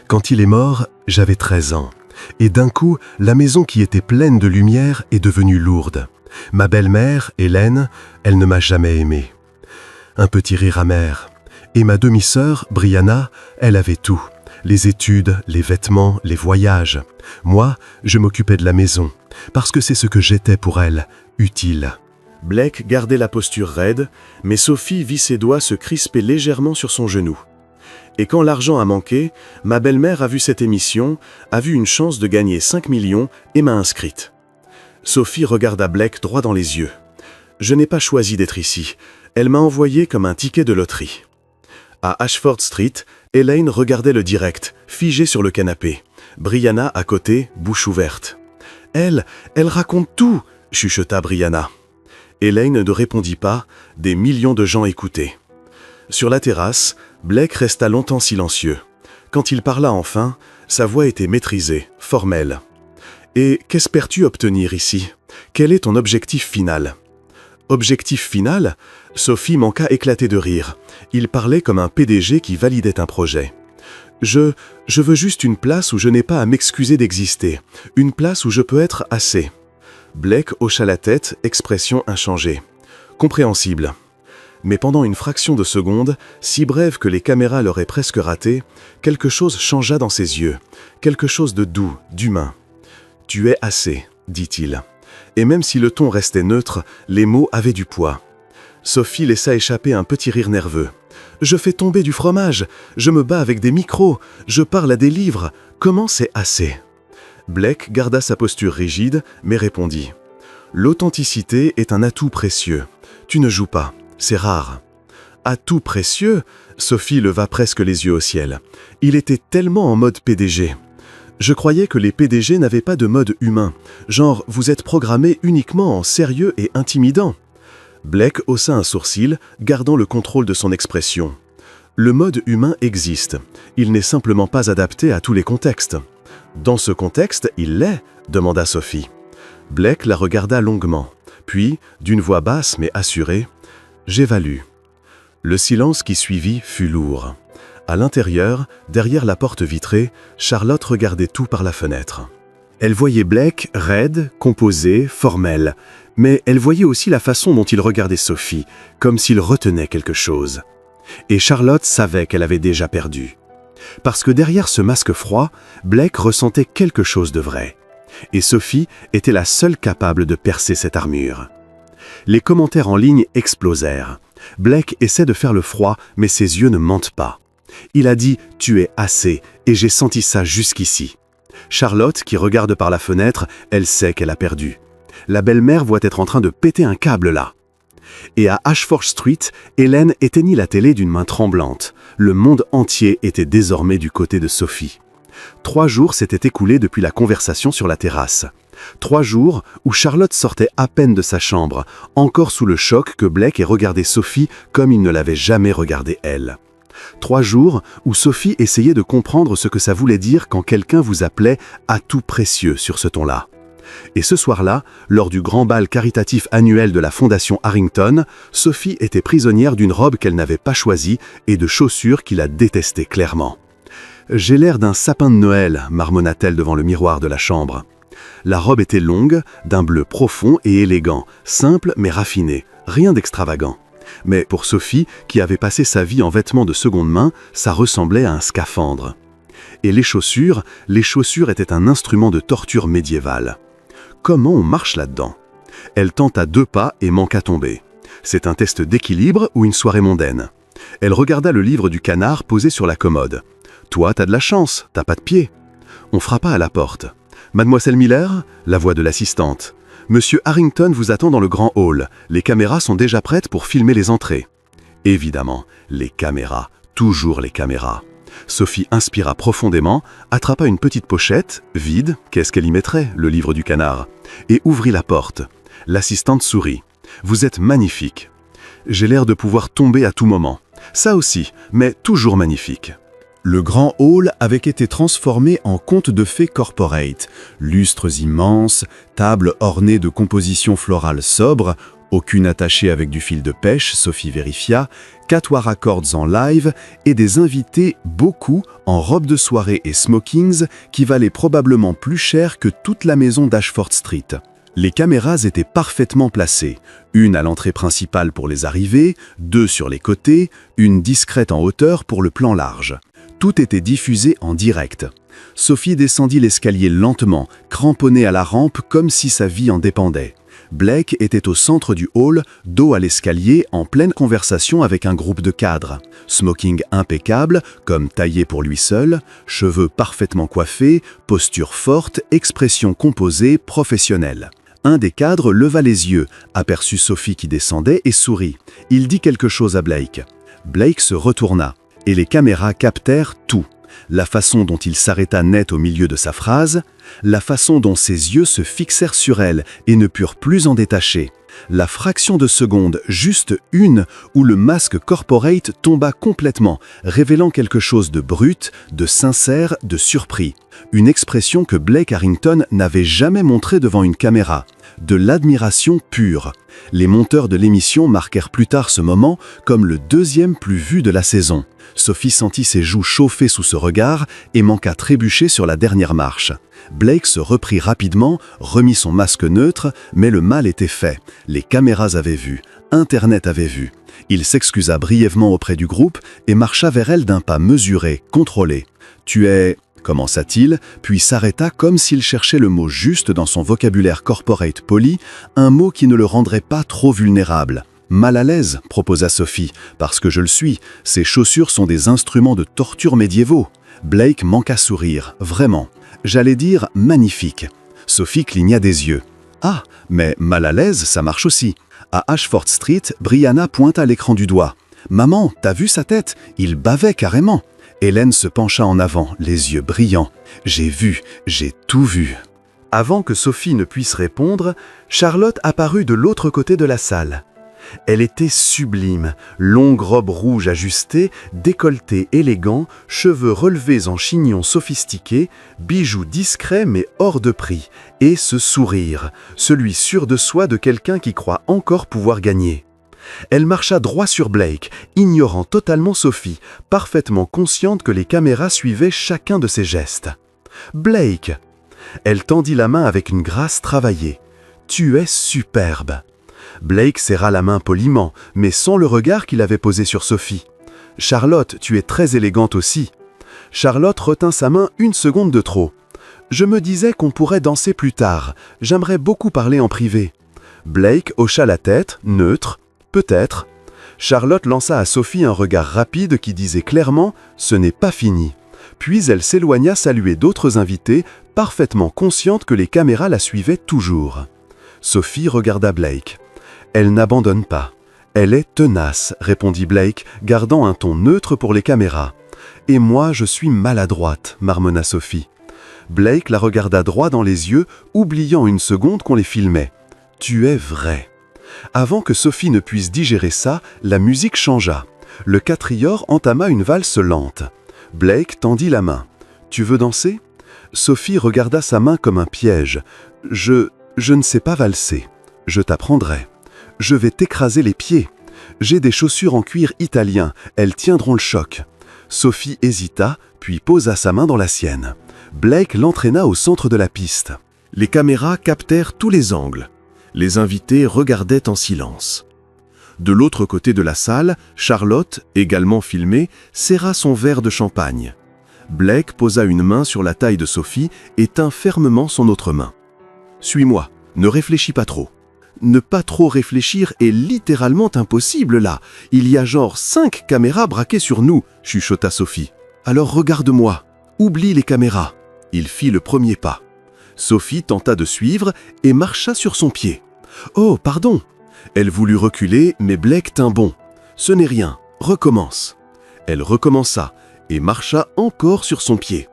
Speaker 2: Quand il est mort, j'avais 13 ans. Et d'un coup, la maison qui était pleine de lumière est devenue lourde. Ma belle-mère, Hélène, elle ne m'a jamais aimé. Un petit rire amer. Et ma demi-sœur, Brianna, elle avait tout. Les études, les vêtements, les voyages. Moi, je m'occupais de la maison, parce que c'est ce que j'étais pour elle, utile.
Speaker 1: Blake gardait la posture raide, mais Sophie vit ses doigts se crisper légèrement sur son genou. Et quand l'argent a manqué, ma belle-mère a vu cette émission, a vu une chance de gagner 5 millions et m'a inscrite. Sophie regarda Blake droit dans les yeux. Je n'ai pas choisi d'être ici. Elle m'a envoyé comme un ticket de loterie. À Ashford Street, Elaine regardait le direct, figée sur le canapé. Brianna à côté, bouche ouverte. Elle raconte tout, chuchota Brianna. Elaine ne répondit pas, des millions de gens écoutaient. Sur la terrasse, Blake resta longtemps silencieux. Quand il parla enfin, sa voix était maîtrisée, formelle. « Et qu'espères-tu obtenir ici? Quel est ton objectif final ?» Objectif final? Sophie manqua éclater de rire. Il parlait comme un PDG qui validait un projet. Je veux juste une place où je n'ai pas à m'excuser d'exister. Une place où je peux être assez. » Blake hocha la tête, expression inchangée. Compréhensible. Mais pendant une fraction de seconde, si brève que les caméras l'auraient presque raté, quelque chose changea dans ses yeux, quelque chose de doux, d'humain. « Tu es assez », dit-il. Et même si le ton restait neutre, les mots avaient du poids. Sophie laissa échapper un petit rire nerveux. « Je fais tomber du fromage, je me bats avec des micros, je parle à des livres, comment c'est assez ?» Blake garda sa posture rigide, mais répondit. « L'authenticité est un atout précieux. Tu ne joues pas, c'est rare. » « Atout précieux ?» Sophie leva presque les yeux au ciel. Il était tellement en mode PDG. Je croyais que les PDG n'avaient pas de mode humain. Genre, vous êtes programmé uniquement en sérieux et intimidant. Blake haussa un sourcil, gardant le contrôle de son expression. Le mode humain existe. Il n'est simplement pas adapté à tous les contextes. Dans ce contexte, il l'est, demanda Sophie. Blake la regarda longuement. Puis, d'une voix basse mais assurée, « J'évalue. » Le silence qui suivit fut lourd. À l'intérieur, derrière la porte vitrée, Charlotte regardait tout par la fenêtre. Elle voyait Blake raide, composé, formel, mais elle voyait aussi la façon dont il regardait Sophie, comme s'il retenait quelque chose. Et Charlotte savait qu'elle avait déjà perdu. Parce que derrière ce masque froid, Blake ressentait quelque chose de vrai. Et Sophie était la seule capable de percer cette armure. Les commentaires en ligne explosèrent. Blake essaie de faire le froid, mais ses yeux ne mentent pas. Il a dit « Tu es assez » et j'ai senti ça jusqu'ici. Charlotte, qui regarde par la fenêtre, elle sait qu'elle a perdu. La belle-mère voit être en train de péter un câble là. Et à Ashford Street, Hélène éteignit la télé d'une main tremblante. Le monde entier était désormais du côté de Sophie. 3 jours s'étaient écoulés depuis la conversation sur la terrasse. 3 jours où Charlotte sortait à peine de sa chambre, encore sous le choc que Blake ait regardé Sophie comme il ne l'avait jamais regardée elle. 3 jours où Sophie essayait de comprendre ce que ça voulait dire quand quelqu'un vous appelait « atout précieux » sur ce ton-là. Et ce soir-là, lors du grand bal caritatif annuel de la Fondation Harrington, Sophie était prisonnière d'une robe qu'elle n'avait pas choisie et de chaussures qui la détestaient clairement. « J'ai l'air d'un sapin de Noël », marmonna-t-elle devant le miroir de la chambre. La robe était longue, d'un bleu profond et élégant, simple mais raffiné, rien d'extravagant. Mais pour Sophie, qui avait passé sa vie en vêtements de seconde main, ça ressemblait à un scaphandre. Et les chaussures étaient un instrument de torture médiévale. Comment on marche là-dedans? Elle tenta 2 pas et manqua tomber. C'est un test d'équilibre ou une soirée mondaine? Elle regarda le livre du canard posé sur la commode. Toi, t'as de la chance, t'as pas de pied. On frappa à la porte. Mademoiselle Miller, la voix de l'assistante. Monsieur Harrington vous attend dans le grand hall. Les caméras sont déjà prêtes pour filmer les entrées. Évidemment, les caméras, toujours les caméras. Sophie inspira profondément, attrapa une petite pochette, vide, qu'est-ce qu'elle y mettrait, le livre du canard, et ouvrit la porte. L'assistante sourit. Vous êtes magnifique. J'ai l'air de pouvoir tomber à tout moment. Ça aussi, mais toujours magnifique. Le grand hall avait été transformé en conte de fées corporate. Lustres immenses, tables ornées de compositions florales sobres, aucune attachée avec du fil de pêche, Sophie vérifia, Quatuor à cordes en live et des invités, beaucoup, en robes de soirée et smokings qui valaient probablement plus cher que toute la maison d'Ashford Street. Les caméras étaient parfaitement placées, une à l'entrée principale pour les arrivées, 2 sur les côtés, une discrète en hauteur pour le plan large. Tout était diffusé en direct. Sophie descendit l'escalier lentement, cramponnée à la rampe comme si sa vie en dépendait. Blake était au centre du hall, dos à l'escalier, en pleine conversation avec un groupe de cadres. Smoking impeccable, comme taillé pour lui seul, cheveux parfaitement coiffés, posture forte, expression composée, professionnelle. Un des cadres leva les yeux, aperçut Sophie qui descendait et sourit. Il dit quelque chose à Blake. Blake se retourna, et les caméras captèrent tout. La façon dont il s'arrêta net au milieu de sa phrase, la façon dont ses yeux se fixèrent sur elle et ne purent plus en détacher, la fraction de seconde, juste une, où le masque corporate tomba complètement, révélant quelque chose de brut, de sincère, de surpris. Une expression que Blake Harrington n'avait jamais montrée devant une caméra. De l'admiration pure. Les monteurs de l'émission marquèrent plus tard ce moment comme le 2e plus vu de la saison. Sophie sentit ses joues chauffer sous ce regard et manqua trébucher sur la dernière marche. Blake se reprit rapidement, remit son masque neutre, mais le mal était fait. Les caméras avaient vu, Internet avait vu. Il s'excusa brièvement auprès du groupe et marcha vers elle d'un pas mesuré, contrôlé. « Tu es… » commença-t-il, puis s'arrêta comme s'il cherchait le mot juste dans son vocabulaire corporate poli, un mot qui ne le rendrait pas trop vulnérable. « Mal à l'aise », proposa Sophie, « parce que je le suis. Ces chaussures sont des instruments de torture médiévaux. » Blake manqua sourire, vraiment. J'allais dire magnifique. Sophie cligna des yeux. Ah, mais mal à l'aise, ça marche aussi. À Ashford Street, Brianna pointa l'écran du doigt. Maman, t'as vu sa tête? Il bavait carrément. Hélène se pencha en avant, les yeux brillants. J'ai vu, j'ai tout vu. Avant que Sophie ne puisse répondre, Charlotte apparut de l'autre côté de la salle. Elle était sublime, longue robe rouge ajustée, décolleté élégant, cheveux relevés en chignon sophistiqué, bijoux discrets mais hors de prix, et ce sourire, celui sûr de soi de quelqu'un qui croit encore pouvoir gagner. Elle marcha droit sur Blake, ignorant totalement Sophie, parfaitement consciente que les caméras suivaient chacun de ses gestes. « Blake !» Elle tendit la main avec une grâce travaillée. « Tu es superbe !» Blake serra la main poliment, mais sans le regard qu'il avait posé sur Sophie. « Charlotte, tu es très élégante aussi. » Charlotte retint sa main une seconde de trop. « Je me disais qu'on pourrait danser plus tard. J'aimerais beaucoup parler en privé. » Blake hocha la tête, neutre. « Peut-être. » Charlotte lança à Sophie un regard rapide qui disait clairement « Ce n'est pas fini ». Puis elle s'éloigna saluer d'autres invités, parfaitement consciente que les caméras la suivaient toujours. Sophie regarda Blake. « Elle n'abandonne pas. Elle est tenace, » répondit Blake, gardant un ton neutre pour les caméras. « Et moi, je suis maladroite, » marmonna Sophie. Blake la regarda droit dans les yeux, oubliant une seconde qu'on les filmait. « Tu es vrai. » Avant que Sophie ne puisse digérer ça, la musique changea. Le quatrior entama une valse lente. Blake tendit la main. « Tu veux danser ?» Sophie regarda sa main comme un piège. « Je ne sais pas valser. Je t'apprendrai. Je vais t'écraser les pieds. J'ai des chaussures en cuir italien, elles tiendront le choc. » Sophie hésita, puis posa sa main dans la sienne. Blake l'entraîna au centre de la piste. Les caméras captèrent tous les angles. Les invités regardaient en silence. De l'autre côté de la salle, Charlotte, également filmée, serra son verre de champagne. Blake posa une main sur la taille de Sophie et tint fermement son autre main. « Suis-moi, ne réfléchis pas trop. » Ne pas trop réfléchir est littéralement impossible là. Il y a genre 5 caméras braquées sur nous, chuchota Sophie. Alors regarde-moi, oublie les caméras. Il fit le premier pas. Sophie tenta de suivre et marcha sur son pied. Oh, pardon. Elle voulut reculer, mais Blake tint bon. Ce n'est rien, recommence. Elle recommença et marcha encore sur son pied.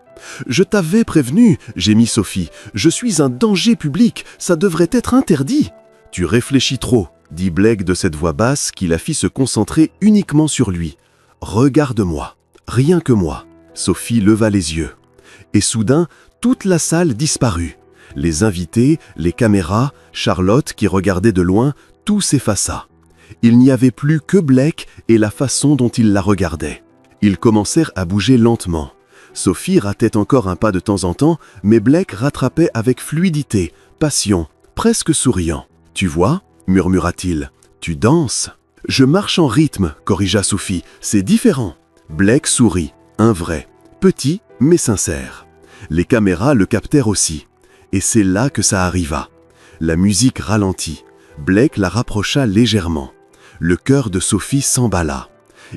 Speaker 1: Je t'avais prévenu, gémit Sophie. Je suis un danger public, ça devrait être interdit. Tu réfléchis trop, dit Blake de cette voix basse qui la fit se concentrer uniquement sur lui. Regarde-moi, rien que moi. Sophie leva les yeux. Et soudain, toute la salle disparut. Les invités, les caméras, Charlotte qui regardait de loin, tout s'effaça. Il n'y avait plus que Blake et la façon dont il la regardait. Ils commencèrent à bouger lentement. Sophie ratait encore un pas de temps en temps, mais Blake rattrapait avec fluidité, passion, presque souriant. « Tu vois » murmura-t-il, « tu danses ?»« Je marche en rythme » corrigea Sophie, « c'est différent. » Blake sourit, un vrai, petit mais sincère. Les caméras le captèrent aussi. Et c'est là que ça arriva. La musique ralentit. Blake la rapprocha légèrement. Le cœur de Sophie s'emballa.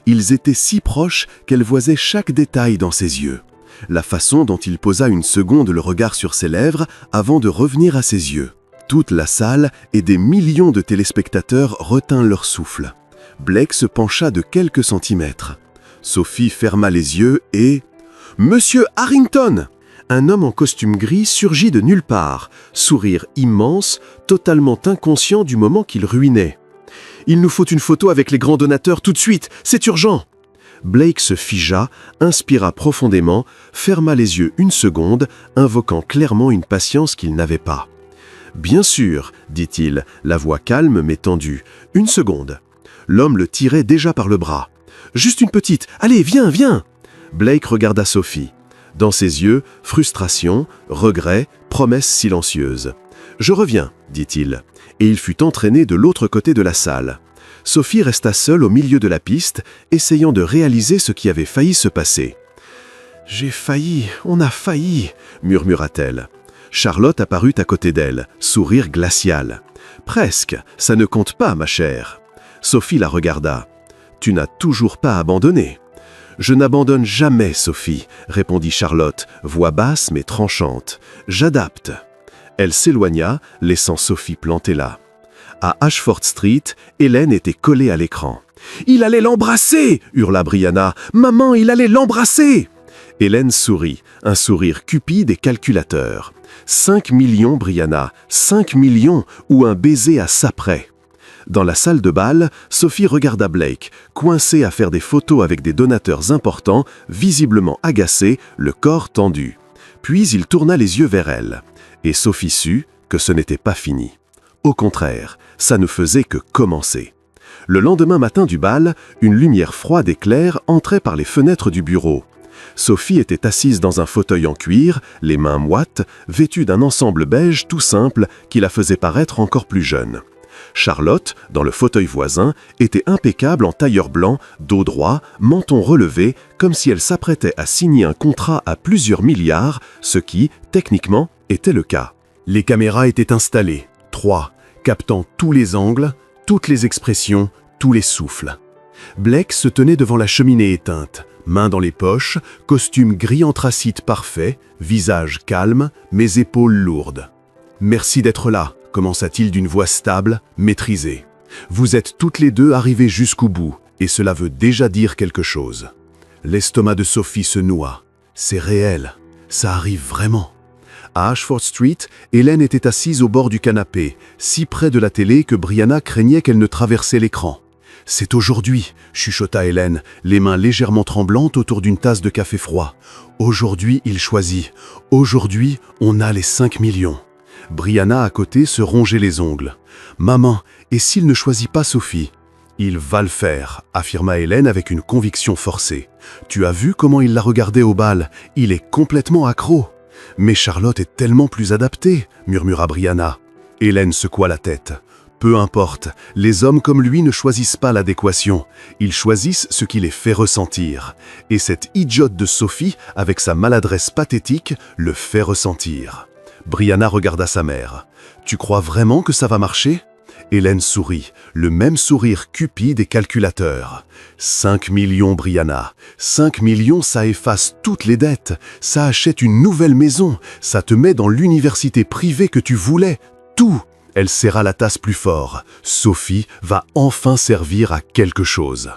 Speaker 1: Ils étaient si proches qu'elle voisait chaque détail dans ses yeux. La façon dont il posa une seconde le regard sur ses lèvres avant de revenir à ses yeux. Toute la salle et des millions de téléspectateurs retinrent leur souffle. Blake se pencha de quelques centimètres. Sophie ferma les yeux et... « Monsieur Harrington !» Un homme en costume gris surgit de nulle part, sourire immense, totalement inconscient du moment qu'il ruinait. « Il nous faut une photo avec les grands donateurs tout de suite, c'est urgent !» Blake se figea, inspira profondément, ferma les yeux une seconde, invoquant clairement une patience qu'il n'avait pas. « Bien sûr, dit-il, la voix calme mais tendue. Une seconde. » L'homme le tirait déjà par le bras. « Juste une petite. Allez, viens, viens !» Blake regarda Sophie. Dans ses yeux, frustration, regret, promesse silencieuse. « Je reviens, dit-il. » Et il fut entraîné de l'autre côté de la salle. Sophie resta seule au milieu de la piste, essayant de réaliser ce qui avait failli se passer. « J'ai failli, on a failli, » murmura-t-elle. Charlotte apparut à côté d'elle, sourire glacial. « Presque, ça ne compte pas, ma chère. » Sophie la regarda. « Tu n'as toujours pas abandonné. » « Je n'abandonne jamais, Sophie, » répondit Charlotte, voix basse mais tranchante. « J'adapte. » Elle s'éloigna, laissant Sophie plantée là. À Ashford Street, Hélène était collée à l'écran. « Il allait l'embrasser !» hurla Brianna. « Maman, il allait l'embrasser !» Hélène sourit, un sourire cupide et calculateur. 5 millions, Brianna, 5 millions, ou un baiser à ça près. Dans la salle de bal, Sophie regarda Blake, coincé à faire des photos avec des donateurs importants, visiblement agacé, le corps tendu. Puis il tourna les yeux vers elle. Et Sophie sut que ce n'était pas fini. Au contraire, ça ne faisait que commencer. Le lendemain matin du bal, une lumière froide et claire entrait par les fenêtres du bureau. Sophie était assise dans un fauteuil en cuir, les mains moites, vêtue d'un ensemble beige tout simple qui la faisait paraître encore plus jeune. Charlotte, dans le fauteuil voisin, était impeccable en tailleur blanc, dos droit, menton relevé, comme si elle s'apprêtait à signer un contrat à plusieurs milliards, ce qui, techniquement, était le cas. Les caméras étaient installées, 3, captant tous les angles, toutes les expressions, tous les souffles. Blake se tenait devant la cheminée éteinte, mains dans les poches, costume gris anthracite parfait, visage calme, mes épaules lourdes. « Merci d'être là », commença-t-il d'une voix stable, maîtrisée. « Vous êtes toutes les deux arrivées jusqu'au bout, et cela veut déjà dire quelque chose. » L'estomac de Sophie se noua. C'est réel, ça arrive vraiment. À Ashford Street, Hélène était assise au bord du canapé, si près de la télé que Brianna craignait qu'elle ne traversait l'écran. « C'est aujourd'hui » chuchota Hélène, les mains légèrement tremblantes autour d'une tasse de café froid. « Aujourd'hui, il choisit. Aujourd'hui, on a les 5 millions. » Brianna à côté se rongeait les ongles. « Maman, et s'il ne choisit pas Sophie ?»« Il va le faire » affirma Hélène avec une conviction forcée. « Tu as vu comment il l'a regardé au bal? Il est complètement accro. »« Mais Charlotte est tellement plus adaptée » murmura Brianna. Hélène secoua la tête. « Peu importe, les hommes comme lui ne choisissent pas l'adéquation. Ils choisissent ce qui les fait ressentir. Et cette idiote de Sophie, avec sa maladresse pathétique, le fait ressentir. » Brianna regarda sa mère. « Tu crois vraiment que ça va marcher ?» Hélène sourit, le même sourire cupide et calculateur. « 5 millions, Brianna. 5 millions, ça efface toutes les dettes. Ça achète une nouvelle maison. Ça te met dans l'université privée que tu voulais. Tout !» Elle serra la tasse plus fort. Sophie va enfin servir à quelque chose.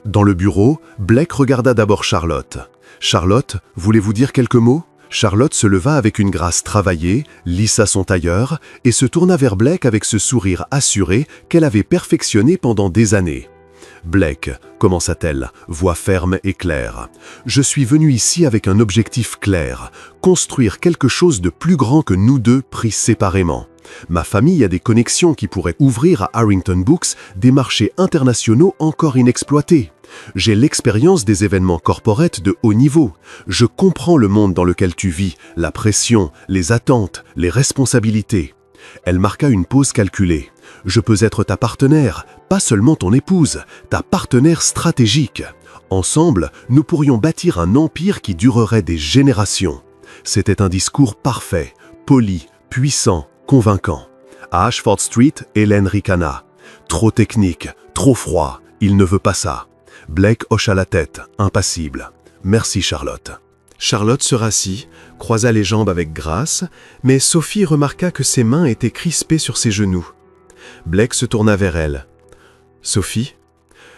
Speaker 1: Dans le bureau, Blake regarda d'abord Charlotte. « Charlotte, voulez-vous dire quelques mots ?» Charlotte se leva avec une grâce travaillée, lissa son tailleur et se tourna vers Blake avec ce sourire assuré qu'elle avait perfectionné pendant des années. « Blake, commença-t-elle, voix ferme et claire, je suis venue ici avec un objectif clair, construire quelque chose de plus grand que nous deux pris séparément. Ma famille a des connexions qui pourraient ouvrir à Harrington Books des marchés internationaux encore inexploités. J'ai l'expérience des événements corporate de haut niveau. Je comprends le monde dans lequel tu vis, la pression, les attentes, les responsabilités. Elle marqua une pause calculée. « Je peux être ta partenaire, pas seulement ton épouse, ta partenaire stratégique. Ensemble, nous pourrions bâtir un empire qui durerait des générations. » C'était un discours parfait, poli, puissant, convaincant. À Ashford Street, Hélène ricana. « Trop technique, trop froid, il ne veut pas ça. » Blake hocha la tête, impassible. « Merci Charlotte. »
Speaker 2: Charlotte se rassit, croisa les jambes avec grâce, mais Sophie remarqua que ses mains étaient crispées sur ses genoux. Blake se tourna vers elle. « Sophie ?»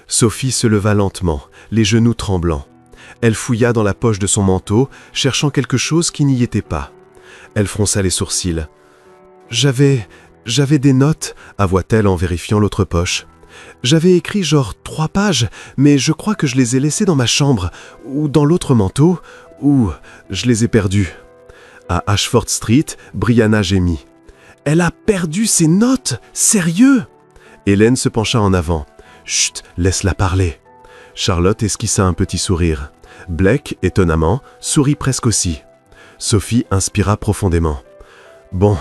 Speaker 2: Sophie se leva lentement, les genoux tremblants. Elle fouilla dans la poche de son manteau, cherchant quelque chose qui n'y était pas. Elle fronça les sourcils. « J'avais des notes, » avoua-t-elle en vérifiant l'autre poche. « J'avais écrit genre 3 pages, mais je crois que je les ai laissées dans ma chambre, ou dans l'autre manteau, ou je les ai perdues. » À Ashford Street, Brianna gémit. « Elle a perdu ses notes? Sérieux ?» Hélène se pencha en avant. « Chut, laisse-la parler. » Charlotte esquissa un petit sourire. Blake, étonnamment, sourit presque aussi. Sophie inspira profondément. « Bon,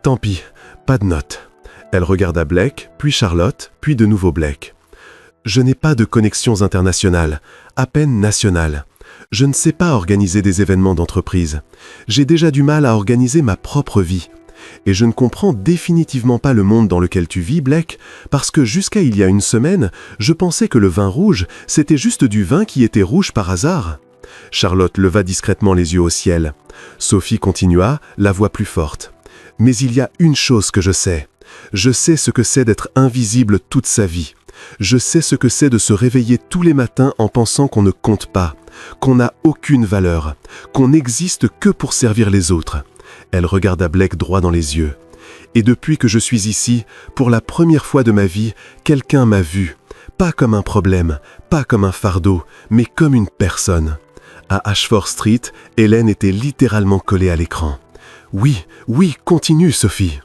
Speaker 2: tant pis, pas de notes. » Elle regarda Blake, puis Charlotte, puis de nouveau Blake. « Je n'ai pas de connexions internationales, à peine nationales. Je ne sais pas organiser des événements d'entreprise. J'ai déjà du mal à organiser ma propre vie. Et je ne comprends définitivement pas le monde dans lequel tu vis, Blake, parce que jusqu'à il y a une semaine, je pensais que le vin rouge, c'était juste du vin qui était rouge par hasard. » Charlotte leva discrètement les yeux au ciel. Sophie continua, la voix plus forte. « Mais il y a une chose que je sais. Je sais ce que c'est d'être invisible toute sa vie. Je sais ce que c'est de se réveiller tous les matins en pensant qu'on ne compte pas, qu'on n'a aucune valeur, qu'on n'existe que pour servir les autres. » Elle regarda Blake droit dans les yeux. « Et depuis que je suis ici, pour la première fois de ma vie, quelqu'un m'a vu. Pas comme un problème, pas comme un fardeau, mais comme une personne. » À Ashford Street, Hélène était littéralement collée à l'écran. « Oui, oui, continue, Sophie. »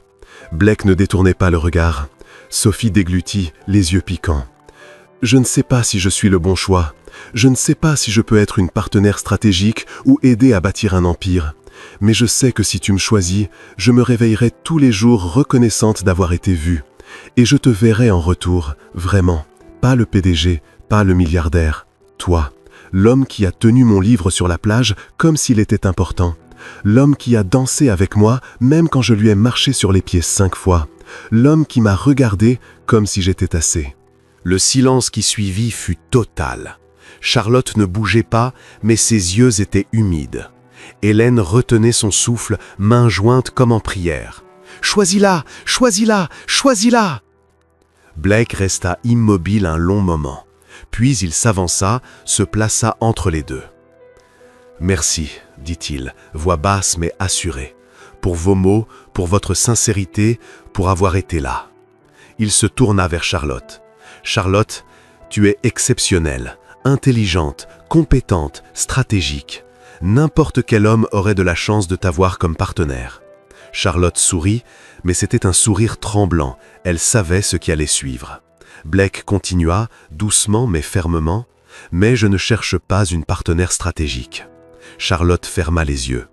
Speaker 2: Blake ne détournait pas le regard. Sophie déglutit, les yeux piquants. « Je ne sais pas si je suis le bon choix. Je ne sais pas si je peux être une partenaire stratégique ou aider à bâtir un empire. Mais je sais que si tu me choisis, je me réveillerai tous les jours reconnaissante d'avoir été vue. Et je te verrai en retour, vraiment. Pas le PDG, pas le milliardaire. Toi, l'homme qui a tenu mon livre sur la plage comme s'il était important. L'homme qui a dansé avec moi même quand je lui ai marché sur les pieds 5 fois. L'homme qui m'a regardé comme si j'étais assez. » Le silence qui suivit fut total. Charlotte ne bougeait pas, mais ses yeux étaient humides. Hélène retenait son souffle, mains jointes comme en prière. « Choisis-la, choisis-la, choisis-la !» Blake resta immobile un long moment. Puis il s'avança, se plaça entre les deux. « Merci, dit-il, voix basse mais assurée, pour vos mots, pour votre sincérité, pour avoir été là. » Il se tourna vers Charlotte. « Charlotte, tu es exceptionnelle, intelligente, compétente, stratégique. N'importe quel homme aurait de la chance de t'avoir comme partenaire. » Charlotte sourit, mais c'était un sourire tremblant. Elle savait ce qui allait suivre. Blake continua, doucement mais fermement. « Mais je ne cherche pas une partenaire stratégique. » Charlotte ferma les yeux.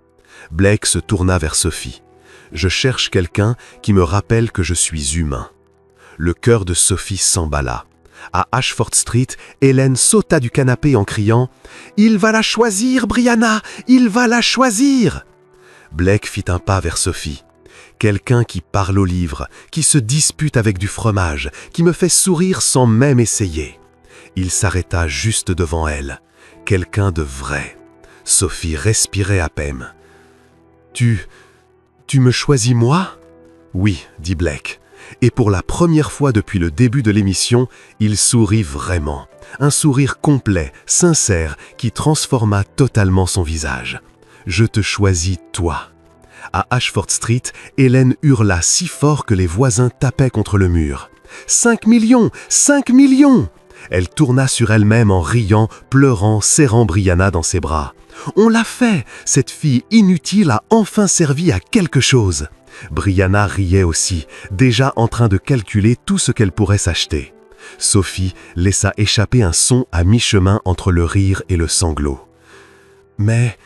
Speaker 2: Blake se tourna vers Sophie. « Je cherche quelqu'un qui me rappelle que je suis humain. » Le cœur de Sophie s'emballa. À Ashford Street, Hélène sauta du canapé en criant « Il va la choisir, Brianna! Il va la choisir !» Blake fit un pas vers Sophie. « Quelqu'un qui parle au livre, qui se dispute avec du fromage, qui me fait sourire sans même essayer. » Il s'arrêta juste devant elle. Quelqu'un de vrai. Sophie respirait à peine. « Tu me choisis moi ?»« Oui, » dit Blake. Et pour la première fois depuis le début de l'émission, il sourit vraiment. Un sourire complet, sincère, qui transforma totalement son visage. « Je te choisis, toi. » À Ashford Street, Hélène hurla si fort que les voisins tapaient contre le mur. « 5 millions! 5 millions !» Elle tourna sur elle-même en riant, pleurant, serrant Brianna dans ses bras. « On l'a fait! Cette fille inutile a enfin servi à quelque chose !» Brianna riait aussi, déjà en train de calculer tout ce qu'elle pourrait s'acheter. Sophie laissa échapper un son à mi-chemin entre le rire et le sanglot. « Mais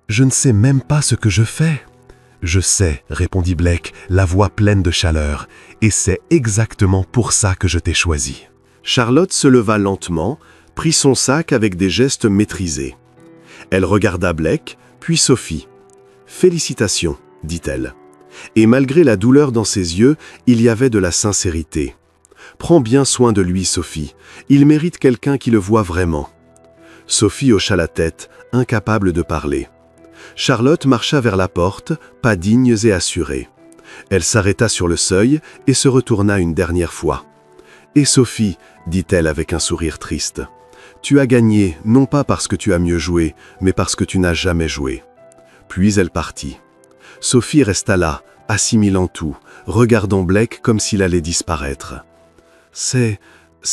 Speaker 2: je ne sais même pas ce que je fais.
Speaker 1: Je sais, répondit Blake, la voix pleine de chaleur, et c'est exactement pour ça que je t'ai choisi.
Speaker 2: Charlotte se leva lentement, prit son sac avec des gestes maîtrisés. Elle regarda Blake, puis Sophie. « Félicitations », dit-elle. Et malgré la douleur dans ses yeux, il y avait de la sincérité. « Prends bien soin de lui, Sophie. Il mérite quelqu'un qui le voit vraiment. » Sophie hocha la tête, incapable de parler. Charlotte marcha vers la porte, pas dignes et assurés. Elle s'arrêta sur le seuil et se retourna une dernière fois. « Et Sophie, dit-elle avec un sourire triste, tu as gagné non pas parce que tu as mieux joué, mais parce que tu n'as jamais joué. » Puis elle partit. Sophie resta là, assimilant tout, regardant Blake comme s'il allait disparaître. « C'est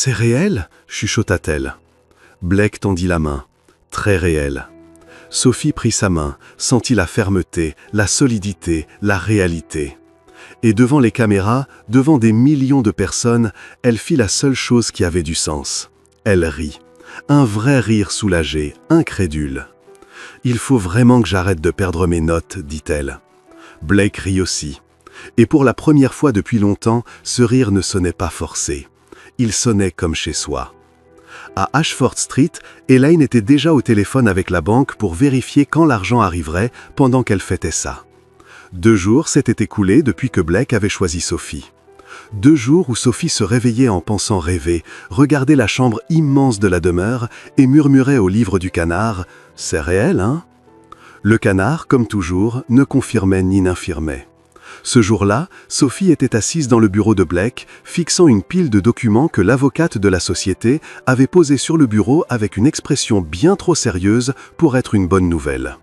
Speaker 2: réel ?» chuchota-t-elle. Blake tendit la main. « Très réel. » Sophie prit sa main, sentit la fermeté, la solidité, la réalité. Et devant les caméras, devant des millions de personnes, elle fit la seule chose qui avait du sens. Elle rit. Un vrai rire soulagé, incrédule. « Il faut vraiment que j'arrête de perdre mes notes, dit-elle. » Blake rit aussi. Et pour la première fois depuis longtemps, ce rire ne sonnait pas forcé. Il sonnait comme chez soi. À Ashford Street, Elaine était déjà au téléphone avec la banque pour vérifier quand l'argent arriverait pendant qu'elle fêtait ça. 2 jours s'étaient écoulés depuis que Blake avait choisi Sophie. 2 jours où Sophie se réveillait en pensant rêver, regardait la chambre immense de la demeure et murmurait au livre du canard « C'est réel, hein ?» Le canard, comme toujours, ne confirmait ni n'infirmait. Ce jour-là, Sophie était assise dans le bureau de Blake, fixant une pile de documents que l'avocate de la société avait posés sur le bureau avec une expression bien trop sérieuse pour être une bonne nouvelle.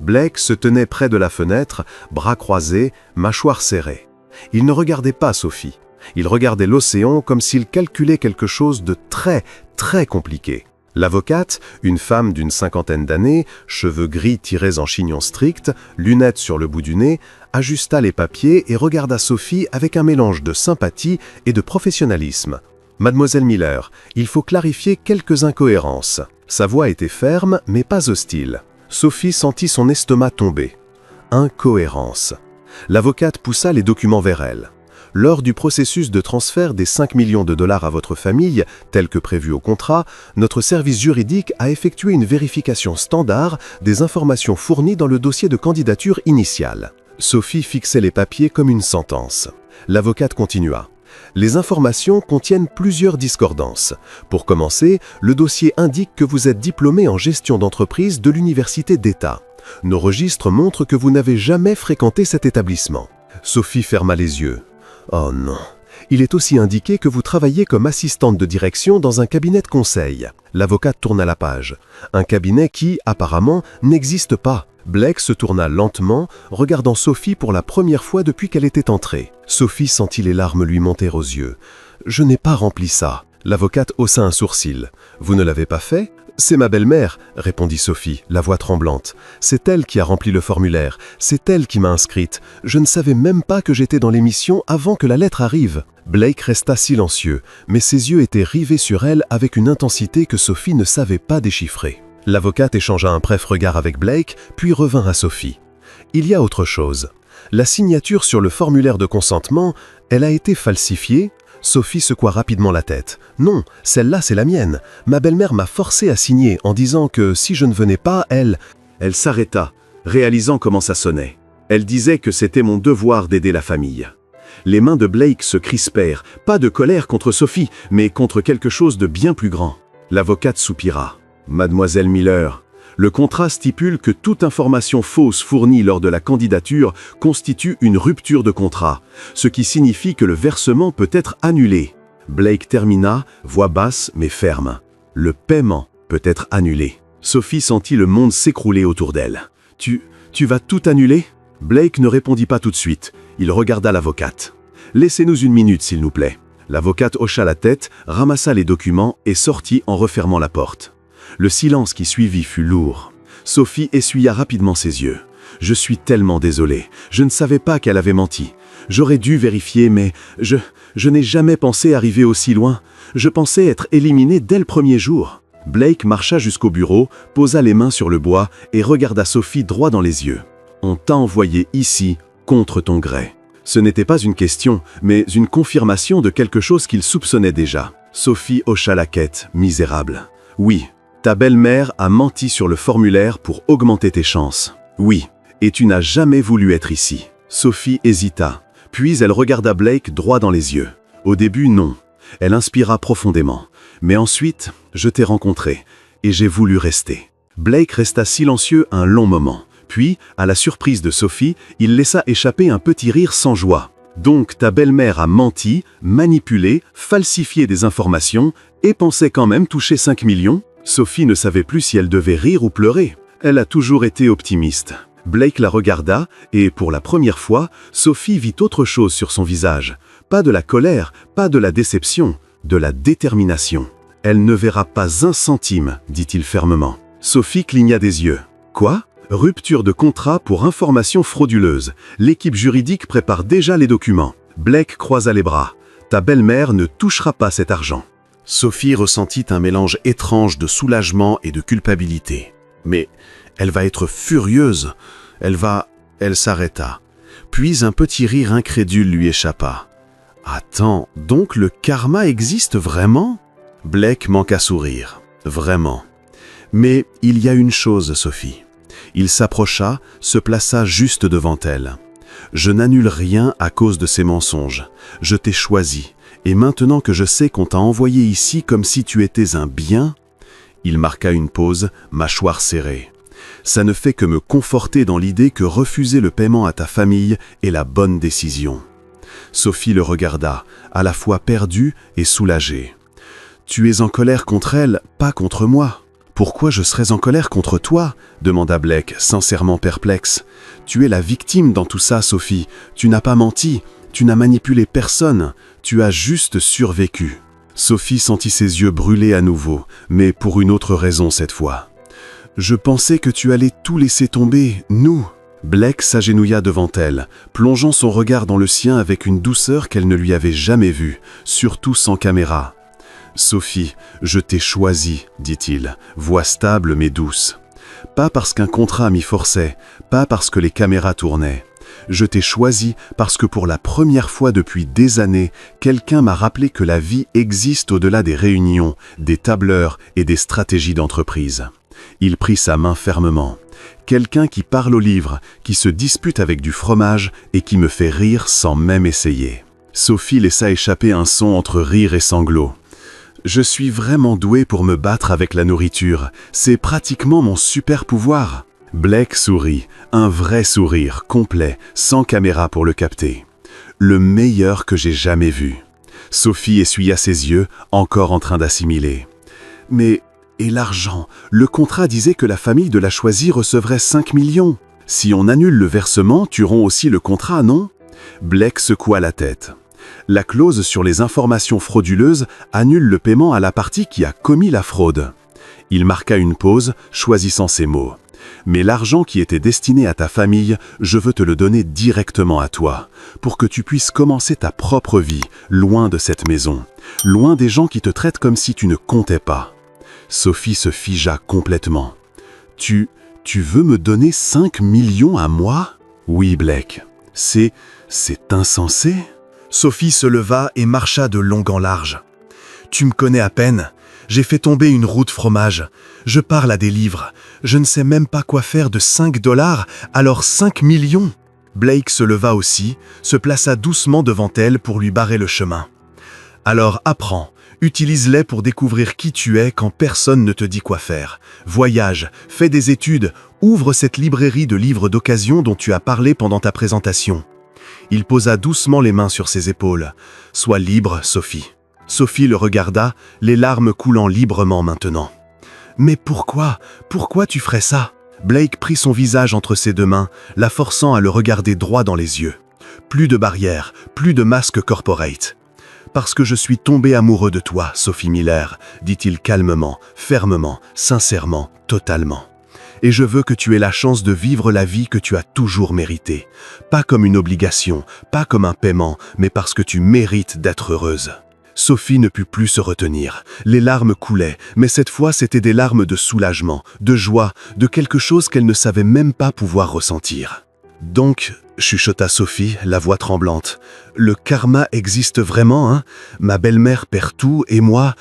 Speaker 1: Blake se tenait près de la fenêtre, bras croisés, mâchoire serrée. Il ne regardait pas Sophie. Il regardait l'océan comme s'il calculait quelque chose de très, très compliqué. L'avocate, une femme d'une 50aine d'années, cheveux gris tirés en chignon strict, lunettes sur le bout du nez, ajusta les papiers et regarda Sophie avec un mélange de sympathie et de professionnalisme. « Mademoiselle Miller, il faut clarifier quelques incohérences. » Sa voix était ferme, mais pas hostile. Sophie sentit son estomac tomber. Incohérence. L'avocate poussa les documents vers elle. Lors du processus de transfert des 5 millions de dollars à votre famille, tel que prévu au contrat, notre service juridique a effectué une vérification standard des informations fournies dans le dossier de candidature initial. Sophie fixait les papiers comme une sentence. L'avocate continua. Les informations contiennent plusieurs discordances. Pour commencer, le dossier indique que vous êtes diplômé en gestion d'entreprise de l'université d'État. Nos registres montrent que vous n'avez jamais fréquenté cet établissement. Sophie ferma les yeux. Oh non. Il est aussi indiqué que vous travaillez comme assistante de direction dans un cabinet de conseil. L'avocate tourna la page. Un cabinet qui, apparemment, n'existe pas. Blake se tourna lentement, regardant Sophie pour la première fois depuis qu'elle était entrée. Sophie sentit les larmes lui monter aux yeux. « Je n'ai pas rempli ça. » L'avocate haussa un sourcil. « Vous ne l'avez pas fait ? » « C'est ma belle-mère, » répondit Sophie, la voix tremblante. « C'est elle qui a rempli le formulaire. C'est elle qui m'a inscrite. Je ne savais même pas que j'étais dans l'émission avant que la lettre arrive. » Blake resta silencieux, mais ses yeux étaient rivés sur elle avec une intensité que Sophie ne savait pas déchiffrer. L'avocate échangea un bref regard avec Blake, puis revint à Sophie. « Il y a autre chose. La signature sur le formulaire de consentement, elle a été falsifiée ?» Sophie secoua rapidement la tête. « Non, celle-là c'est la mienne. Ma belle-mère m'a forcé à signer en disant que si je ne venais pas, elle... »
Speaker 2: Elle s'arrêta, réalisant comment ça sonnait. Elle disait que c'était mon devoir d'aider la famille. Les mains de Blake se crispèrent, pas de colère contre Sophie, mais contre quelque chose de bien plus grand. L'avocate soupira. « Mademoiselle Miller, le contrat stipule que toute information fausse fournie lors de la candidature constitue une rupture de contrat, ce qui signifie que le versement peut être annulé. » Blake termina, voix basse mais ferme. « Le paiement peut être annulé. » Sophie sentit le monde s'écrouler autour d'elle. « Tu vas tout annuler ?» Blake ne répondit pas tout de suite. Il regarda l'avocate. « Laissez-nous une minute, s'il vous plaît. » L'avocate hocha la tête, ramassa les documents et sortit en refermant la porte. Le silence qui suivit fut lourd. Sophie essuya rapidement ses yeux. « Je suis tellement désolé. Je ne savais pas qu'elle avait menti. J'aurais dû vérifier, mais je n'ai jamais pensé arriver aussi loin. Je pensais être éliminé dès le premier jour. » Blake marcha jusqu'au bureau, posa les mains sur le bois et regarda Sophie droit dans les yeux. «
Speaker 1: On t'a envoyé ici contre ton gré. » Ce n'était pas une question, mais une confirmation de quelque chose qu'il soupçonnait déjà. Sophie hocha la tête, misérable. « Oui, ta belle-mère a menti sur le formulaire pour augmenter tes chances. Oui, et tu n'as jamais voulu être ici. » Sophie hésita, puis elle regarda Blake droit dans les yeux. Au début, non. Elle inspira profondément. Mais ensuite, je t'ai rencontré, et j'ai voulu rester. Blake resta silencieux un long moment. Puis, à la surprise de Sophie, il laissa échapper un petit rire sans joie. « Donc ta belle-mère a menti, manipulé, falsifié des informations et pensait quand même toucher 5 millions ?» Sophie ne savait plus si elle devait rire ou pleurer. Elle a toujours été optimiste. Blake la regarda et, pour la première fois, Sophie vit autre chose sur son visage. Pas de la colère, pas de la déception, de la détermination. « Elle ne verra pas un centime, dit-il fermement. Sophie cligna des yeux. « Quoi ? Rupture de contrat pour information frauduleuse. L'équipe juridique prépare déjà les documents. » Blake croisa les bras. « Ta belle-mère ne touchera pas cet argent. »
Speaker 2: Sophie ressentit un mélange étrange de soulagement et de culpabilité. Mais elle va être furieuse. Elle s'arrêta. Puis un petit rire incrédule lui échappa. « Attends, donc le karma existe vraiment ?» Blake manqua sourire. « Vraiment. Mais il y a une chose, Sophie. » Il s'approcha, se plaça juste devant elle. « Je n'annule rien à cause de ces mensonges. Je t'ai choisi. Et maintenant que je sais qu'on t'a envoyé ici comme si tu étais un bien... » Il marqua une pause, mâchoire serrée. « Ça ne fait que me conforter dans l'idée que refuser le paiement à ta famille est la bonne décision. » Sophie le regarda, à la fois perdue et soulagée. « Tu es en colère contre elle, pas contre moi. » « Pourquoi je serais en colère contre toi ?» demanda Blake, sincèrement perplexe. « Tu es la victime dans tout ça, Sophie. Tu n'as pas menti, tu n'as manipulé personne, tu as juste survécu. » Sophie sentit ses yeux brûler à nouveau, mais pour une autre raison cette fois. « Je pensais que tu allais tout laisser tomber, nous. » Blake s'agenouilla devant elle, plongeant son regard dans le sien avec une douceur qu'elle ne lui avait jamais vue, surtout sans caméra. « Sophie, je t'ai choisie, dit-il, voix stable mais douce. Pas parce qu'un contrat m'y forçait, pas parce que les caméras tournaient. Je t'ai choisie parce que pour la première fois depuis des années, quelqu'un m'a rappelé que la vie existe au-delà des réunions, des tableurs et des stratégies d'entreprise. » Il prit sa main fermement. « Quelqu'un qui parle au livre, qui se dispute avec du fromage et qui me fait rire sans même essayer. » Sophie laissa échapper un son entre rire et sanglots. « Je suis vraiment douée pour me battre avec la nourriture. C'est pratiquement mon super pouvoir. » Blake sourit, un vrai sourire, complet, sans caméra pour le capter. « Le meilleur que j'ai jamais vu. » Sophie essuya ses yeux, encore en train d'assimiler. « Mais, et l'argent? Le contrat disait que la famille de la choisie recevrait 5 millions. Si on annule le versement, tu romps aussi le contrat, non ?» Blake secoua la tête. La clause sur les informations frauduleuses annule le paiement à la partie qui a commis la fraude. Il marqua une pause, choisissant ses mots. « Mais l'argent qui était destiné à ta famille, je veux te le donner directement à toi, pour que tu puisses commencer ta propre vie, loin de cette maison, loin des gens qui te traitent comme si tu ne comptais pas. » Sophie se figea complètement. « Tu veux me donner 5 millions à moi ?» « Oui, Blake. C'est insensé ?» Sophie se leva et marcha de long en large. « Tu me connais à peine. J'ai fait tomber une roue de fromage. Je parle à des livres. Je ne sais même pas quoi faire de 5 $, alors 5 millions !» Blake se leva aussi, se plaça doucement devant elle pour lui barrer le chemin. « Alors apprends, utilise-les pour découvrir qui tu es quand personne ne te dit quoi faire. Voyage, fais des études, ouvre cette librairie de livres d'occasion dont tu as parlé pendant ta présentation. » Il posa doucement les mains sur ses épaules. « Sois libre, Sophie. » Sophie le regarda, les larmes coulant librement maintenant. « Mais pourquoi? Pourquoi tu ferais ça ?» Blake prit son visage entre ses deux mains, la forçant à le regarder droit dans les yeux. Plus de barrières, plus de masque corporate. « Parce que je suis tombé amoureux de toi, Sophie Miller, » dit-il calmement, fermement, sincèrement, totalement. Et je veux que tu aies la chance de vivre la vie que tu as toujours méritée. Pas comme une obligation, pas comme un paiement, mais parce que tu mérites d'être heureuse. Sophie ne put plus se retenir. Les larmes coulaient, mais cette fois c'étaient des larmes de soulagement, de joie, de quelque chose qu'elle ne savait même pas pouvoir ressentir.
Speaker 1: Donc, chuchota Sophie, la voix tremblante, le karma existe vraiment, hein? Ma belle-mère perd tout et moi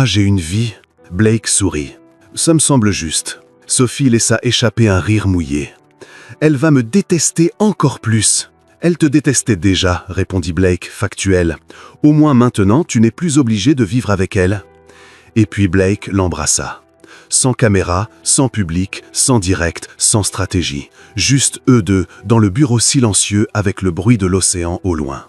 Speaker 1: j'ai une vie. Blake sourit. Ça me semble juste. Sophie laissa échapper un rire mouillé. Elle va me détester encore plus. Elle te détestait déjà, répondit Blake, factuel. Au moins maintenant, tu n'es plus obligé de vivre avec elle. Et puis Blake l'embrassa. Sans caméra, sans public, sans direct, sans stratégie. Juste eux deux, dans le bureau silencieux avec le bruit de l'océan au loin.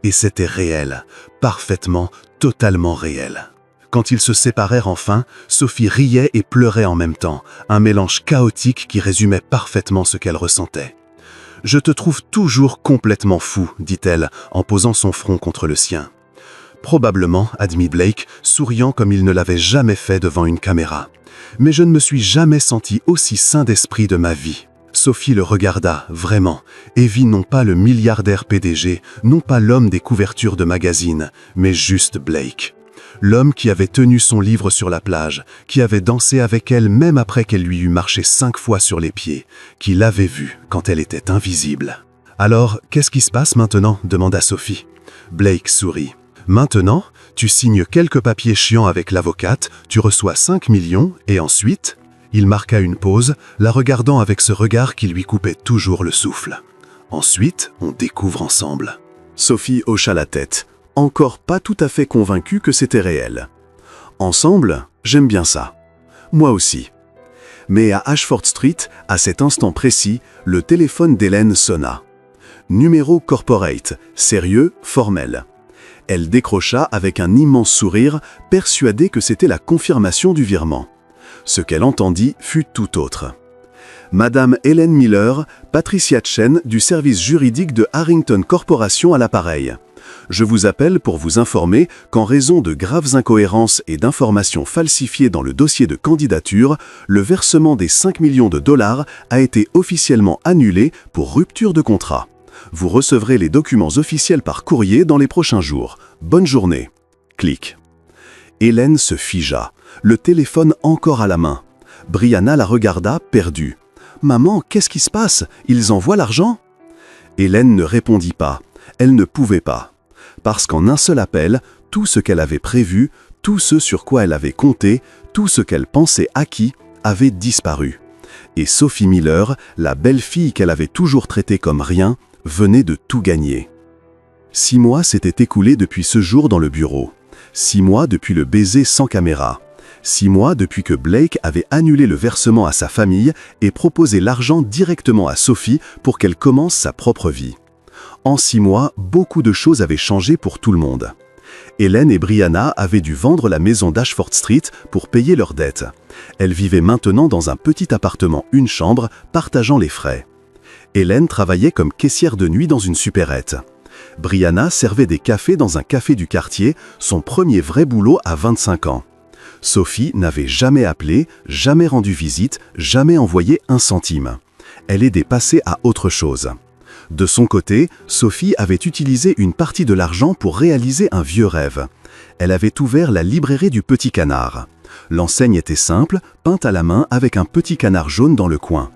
Speaker 1: Et c'était réel, parfaitement, totalement réel. Quand ils se séparèrent enfin, Sophie riait et pleurait en même temps, un mélange chaotique qui résumait parfaitement ce qu'elle ressentait. « Je te trouve toujours complètement fou », dit-elle, en posant son front contre le sien. « Probablement », admit Blake, souriant comme il ne l'avait jamais fait devant une caméra. « Mais je ne me suis jamais senti aussi sain d'esprit de ma vie. » Sophie le regarda, vraiment, et vit non pas le milliardaire PDG, non pas l'homme des couvertures de magazines, mais juste Blake. L'homme qui avait tenu son livre sur la plage, qui avait dansé avec elle même après qu'elle lui eût marché 5 fois sur les pieds, qui l'avait vue quand elle était invisible. « Alors, qu'est-ce qui se passe maintenant » demanda Sophie. Blake sourit. « Maintenant, tu signes quelques papiers chiants avec l'avocate, tu reçois 5 millions, et ensuite… » Il marqua une pause, la regardant avec ce regard qui lui coupait toujours le souffle. « Ensuite, on découvre ensemble. » Sophie hocha la tête, encore pas tout à fait convaincue que c'était réel. « Ensemble, j'aime bien ça. Moi aussi. » Mais à Ashford Street, à cet instant précis, le téléphone d'Hélène sonna. Numéro corporate, sérieux, formel. Elle décrocha avec un immense sourire, persuadée que c'était la confirmation du virement. Ce qu'elle entendit fut tout autre. Madame Hélène Miller, Patricia Chen du service juridique de Harrington Corporation à l'appareil. Je vous appelle pour vous informer qu'en raison de graves incohérences et d'informations falsifiées dans le dossier de candidature, le versement des 5 millions de dollars a été officiellement annulé pour rupture de contrat. Vous recevrez les documents officiels par courrier dans les prochains jours. Bonne journée. Clic. Hélène se figea, le téléphone encore à la main. Brianna la regarda, perdue. « Maman, qu'est-ce qui se passe? Ils envoient l'argent ?» Hélène ne répondit pas. Elle ne pouvait pas. Parce qu'en un seul appel, tout ce qu'elle avait prévu, tout ce sur quoi elle avait compté, tout ce qu'elle pensait acquis, avait disparu. Et Sophie Miller, la belle fille qu'elle avait toujours traitée comme rien, venait de tout gagner. 6 mois s'étaient écoulés depuis ce jour dans le bureau. 6 mois depuis le baiser sans caméra. 6 mois depuis que Blake avait annulé le versement à sa famille et proposé l'argent directement à Sophie pour qu'elle commence sa propre vie. En 6 mois, beaucoup de choses avaient changé pour tout le monde. Hélène et Brianna avaient dû vendre la maison d'Ashford Street pour payer leurs dettes. Elles vivaient maintenant dans un petit appartement, une chambre, partageant les frais. Hélène travaillait comme caissière de nuit dans une supérette. Brianna servait des cafés dans un café du quartier, son premier vrai boulot à 25 ans. Sophie n'avait jamais appelé, jamais rendu visite, jamais envoyé un centime. Elle aidait passer à autre chose. De son côté, Sophie avait utilisé une partie de l'argent pour réaliser un vieux rêve. Elle avait ouvert la librairie du Petit Canard. L'enseigne était simple, peinte à la main avec un petit canard jaune dans le coin.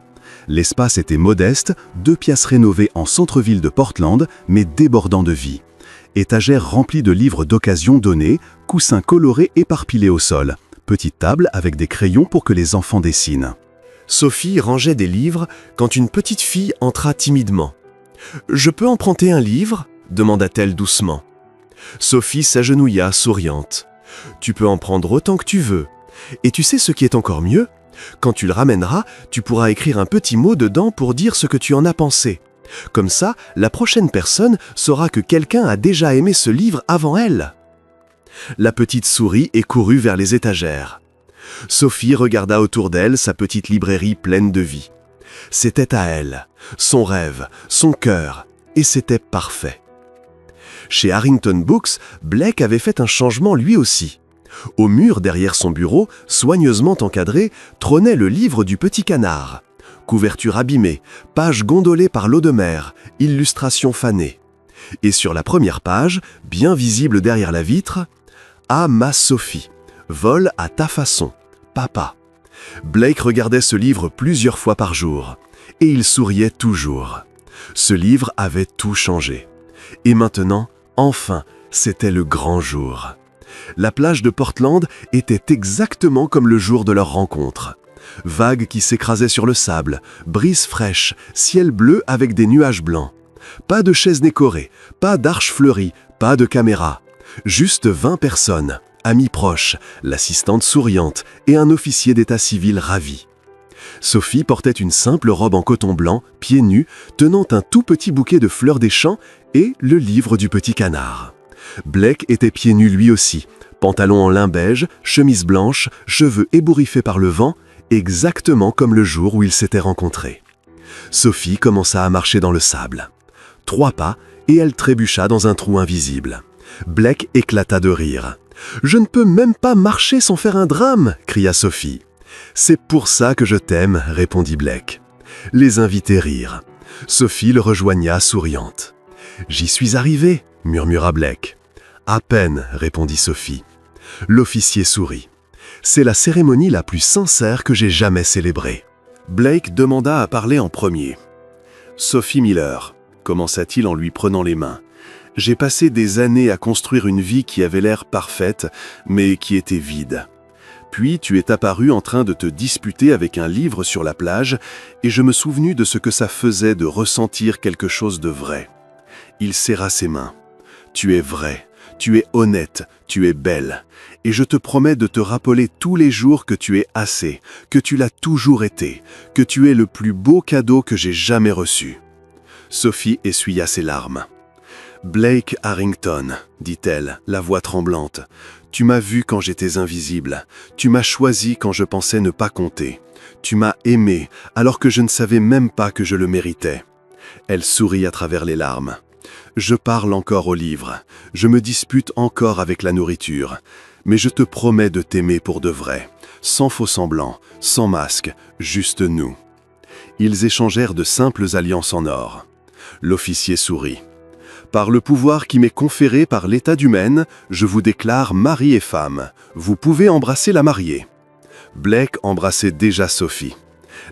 Speaker 1: L'espace était modeste, 2 pièces rénovées en centre-ville de Portland, mais débordant de vie. Étagères remplies de livres d'occasion donnés, coussins colorés éparpillés au sol, petite table avec des crayons pour que les enfants dessinent.
Speaker 2: Sophie rangeait des livres quand une petite fille entra timidement. « Je peux emprunter un livre ?» demanda-t-elle doucement. Sophie s'agenouilla, souriante. « Tu peux en prendre autant que tu veux. Et tu sais ce qui est encore mieux? Quand tu le ramèneras, tu pourras écrire un petit mot dedans pour dire ce que tu en as pensé. Comme ça, la prochaine personne saura que quelqu'un a déjà aimé ce livre avant elle. » La petite sourit et courut vers les étagères. Sophie regarda autour d'elle sa petite librairie pleine de vie. C'était à elle, son rêve, son cœur, et c'était parfait. Chez Harrington Books, Blake avait fait un changement lui aussi. Au mur derrière son bureau, soigneusement encadré, trônait le livre du Petit Canard. Couverture abîmée, page gondolée par l'eau de mer, illustration fanée. Et sur la première page, bien visible derrière la vitre, « À ma Sophie, vole à ta façon, papa ». Blake regardait ce livre plusieurs fois par jour, et il souriait toujours. Ce livre avait tout changé. Et maintenant, enfin, c'était le grand jour. La plage de Portland était exactement comme le jour de leur rencontre. Vagues qui s'écrasaient sur le sable, brise fraîche, ciel bleu avec des nuages blancs. Pas de chaises décorées, pas d'arches fleuries, pas de caméra. Juste 20 personnes, amis proches, l'assistante souriante et un officier d'état civil ravi. Sophie portait une simple robe en coton blanc, pieds nus, tenant un tout petit bouquet de fleurs des champs et le livre du petit canard. Blake était pieds nus lui aussi, pantalon en lin beige, chemise blanche, cheveux ébouriffés par le vent, exactement comme le jour où ils s'étaient rencontrés. Sophie commença à marcher dans le sable. 3 pas, et elle trébucha dans un trou invisible. Blake éclata de rire. « Je ne peux même pas marcher sans faire un drame !» cria Sophie. « C'est pour ça que je t'aime !» répondit Blake. Les invités rirent. Sophie le rejoigna souriante. « J'y suis arrivé !» murmura Blake. « À peine !» répondit Sophie. L'officier sourit. « C'est la cérémonie la plus sincère que j'ai jamais célébrée. »
Speaker 1: Blake demanda à parler en premier. « Sophie Miller, commença-t-il en lui prenant les mains. J'ai passé des années à construire une vie qui avait l'air parfaite, mais qui était vide. Puis tu es apparu en train de te disputer avec un livre sur la plage, et je me souvenu de ce que ça faisait de ressentir quelque chose de vrai. » Il serra ses mains. « Tu es vrai, tu es honnête, tu es belle, et je te promets de te rappeler tous les jours que tu es assez, que tu l'as toujours été, que tu es le plus beau cadeau que j'ai jamais reçu. » Sophie essuya ses larmes. « Blake Harrington, dit-elle, la voix tremblante, tu m'as vu quand j'étais invisible, tu m'as choisi quand je pensais ne pas compter, tu m'as aimé alors que je ne savais même pas que je le méritais. » Elle sourit à travers les larmes. « Je parle encore au livre, je me dispute encore avec la nourriture, mais je te promets de t'aimer pour de vrai, sans faux semblant, sans masque, juste nous. » Ils échangèrent de simples alliances en or. L'officier sourit. « Par le pouvoir qui m'est conféré par l'état du Maine, je vous déclare mari et femme. Vous pouvez embrasser la mariée. » Blake embrassait déjà Sophie.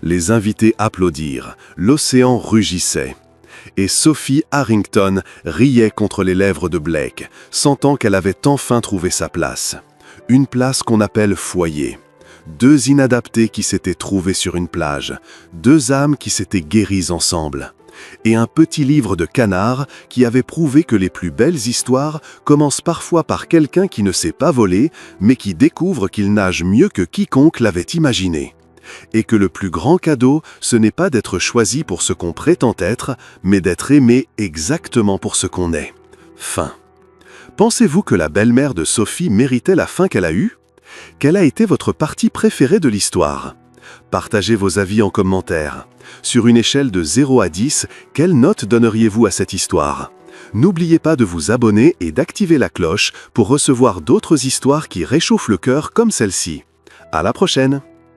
Speaker 1: Les invités applaudirent, l'océan rugissait. Et Sophie Harrington riait contre les lèvres de Blake, sentant qu'elle avait enfin trouvé sa place. Une place qu'on appelle foyer. 2 inadaptés qui s'étaient trouvés sur une plage, 2 âmes qui s'étaient guéries ensemble. Et un petit livre de canard qui avait prouvé que les plus belles histoires commencent parfois par quelqu'un qui ne sait pas voler, mais qui découvre qu'il nage mieux que quiconque l'avait imaginé. Et que le plus grand cadeau, ce n'est pas d'être choisi pour ce qu'on prétend être, mais d'être aimé exactement pour ce qu'on est. Fin. Pensez-vous que la belle-mère de Sophie méritait la fin qu'elle a eue? Quelle a été votre partie préférée de l'histoire? Partagez vos avis en commentaire. Sur une échelle de 0 à 10, quelle note donneriez-vous à cette histoire? N'oubliez pas de vous abonner et d'activer la cloche pour recevoir d'autres histoires qui réchauffent le cœur comme celle-ci. À la prochaine!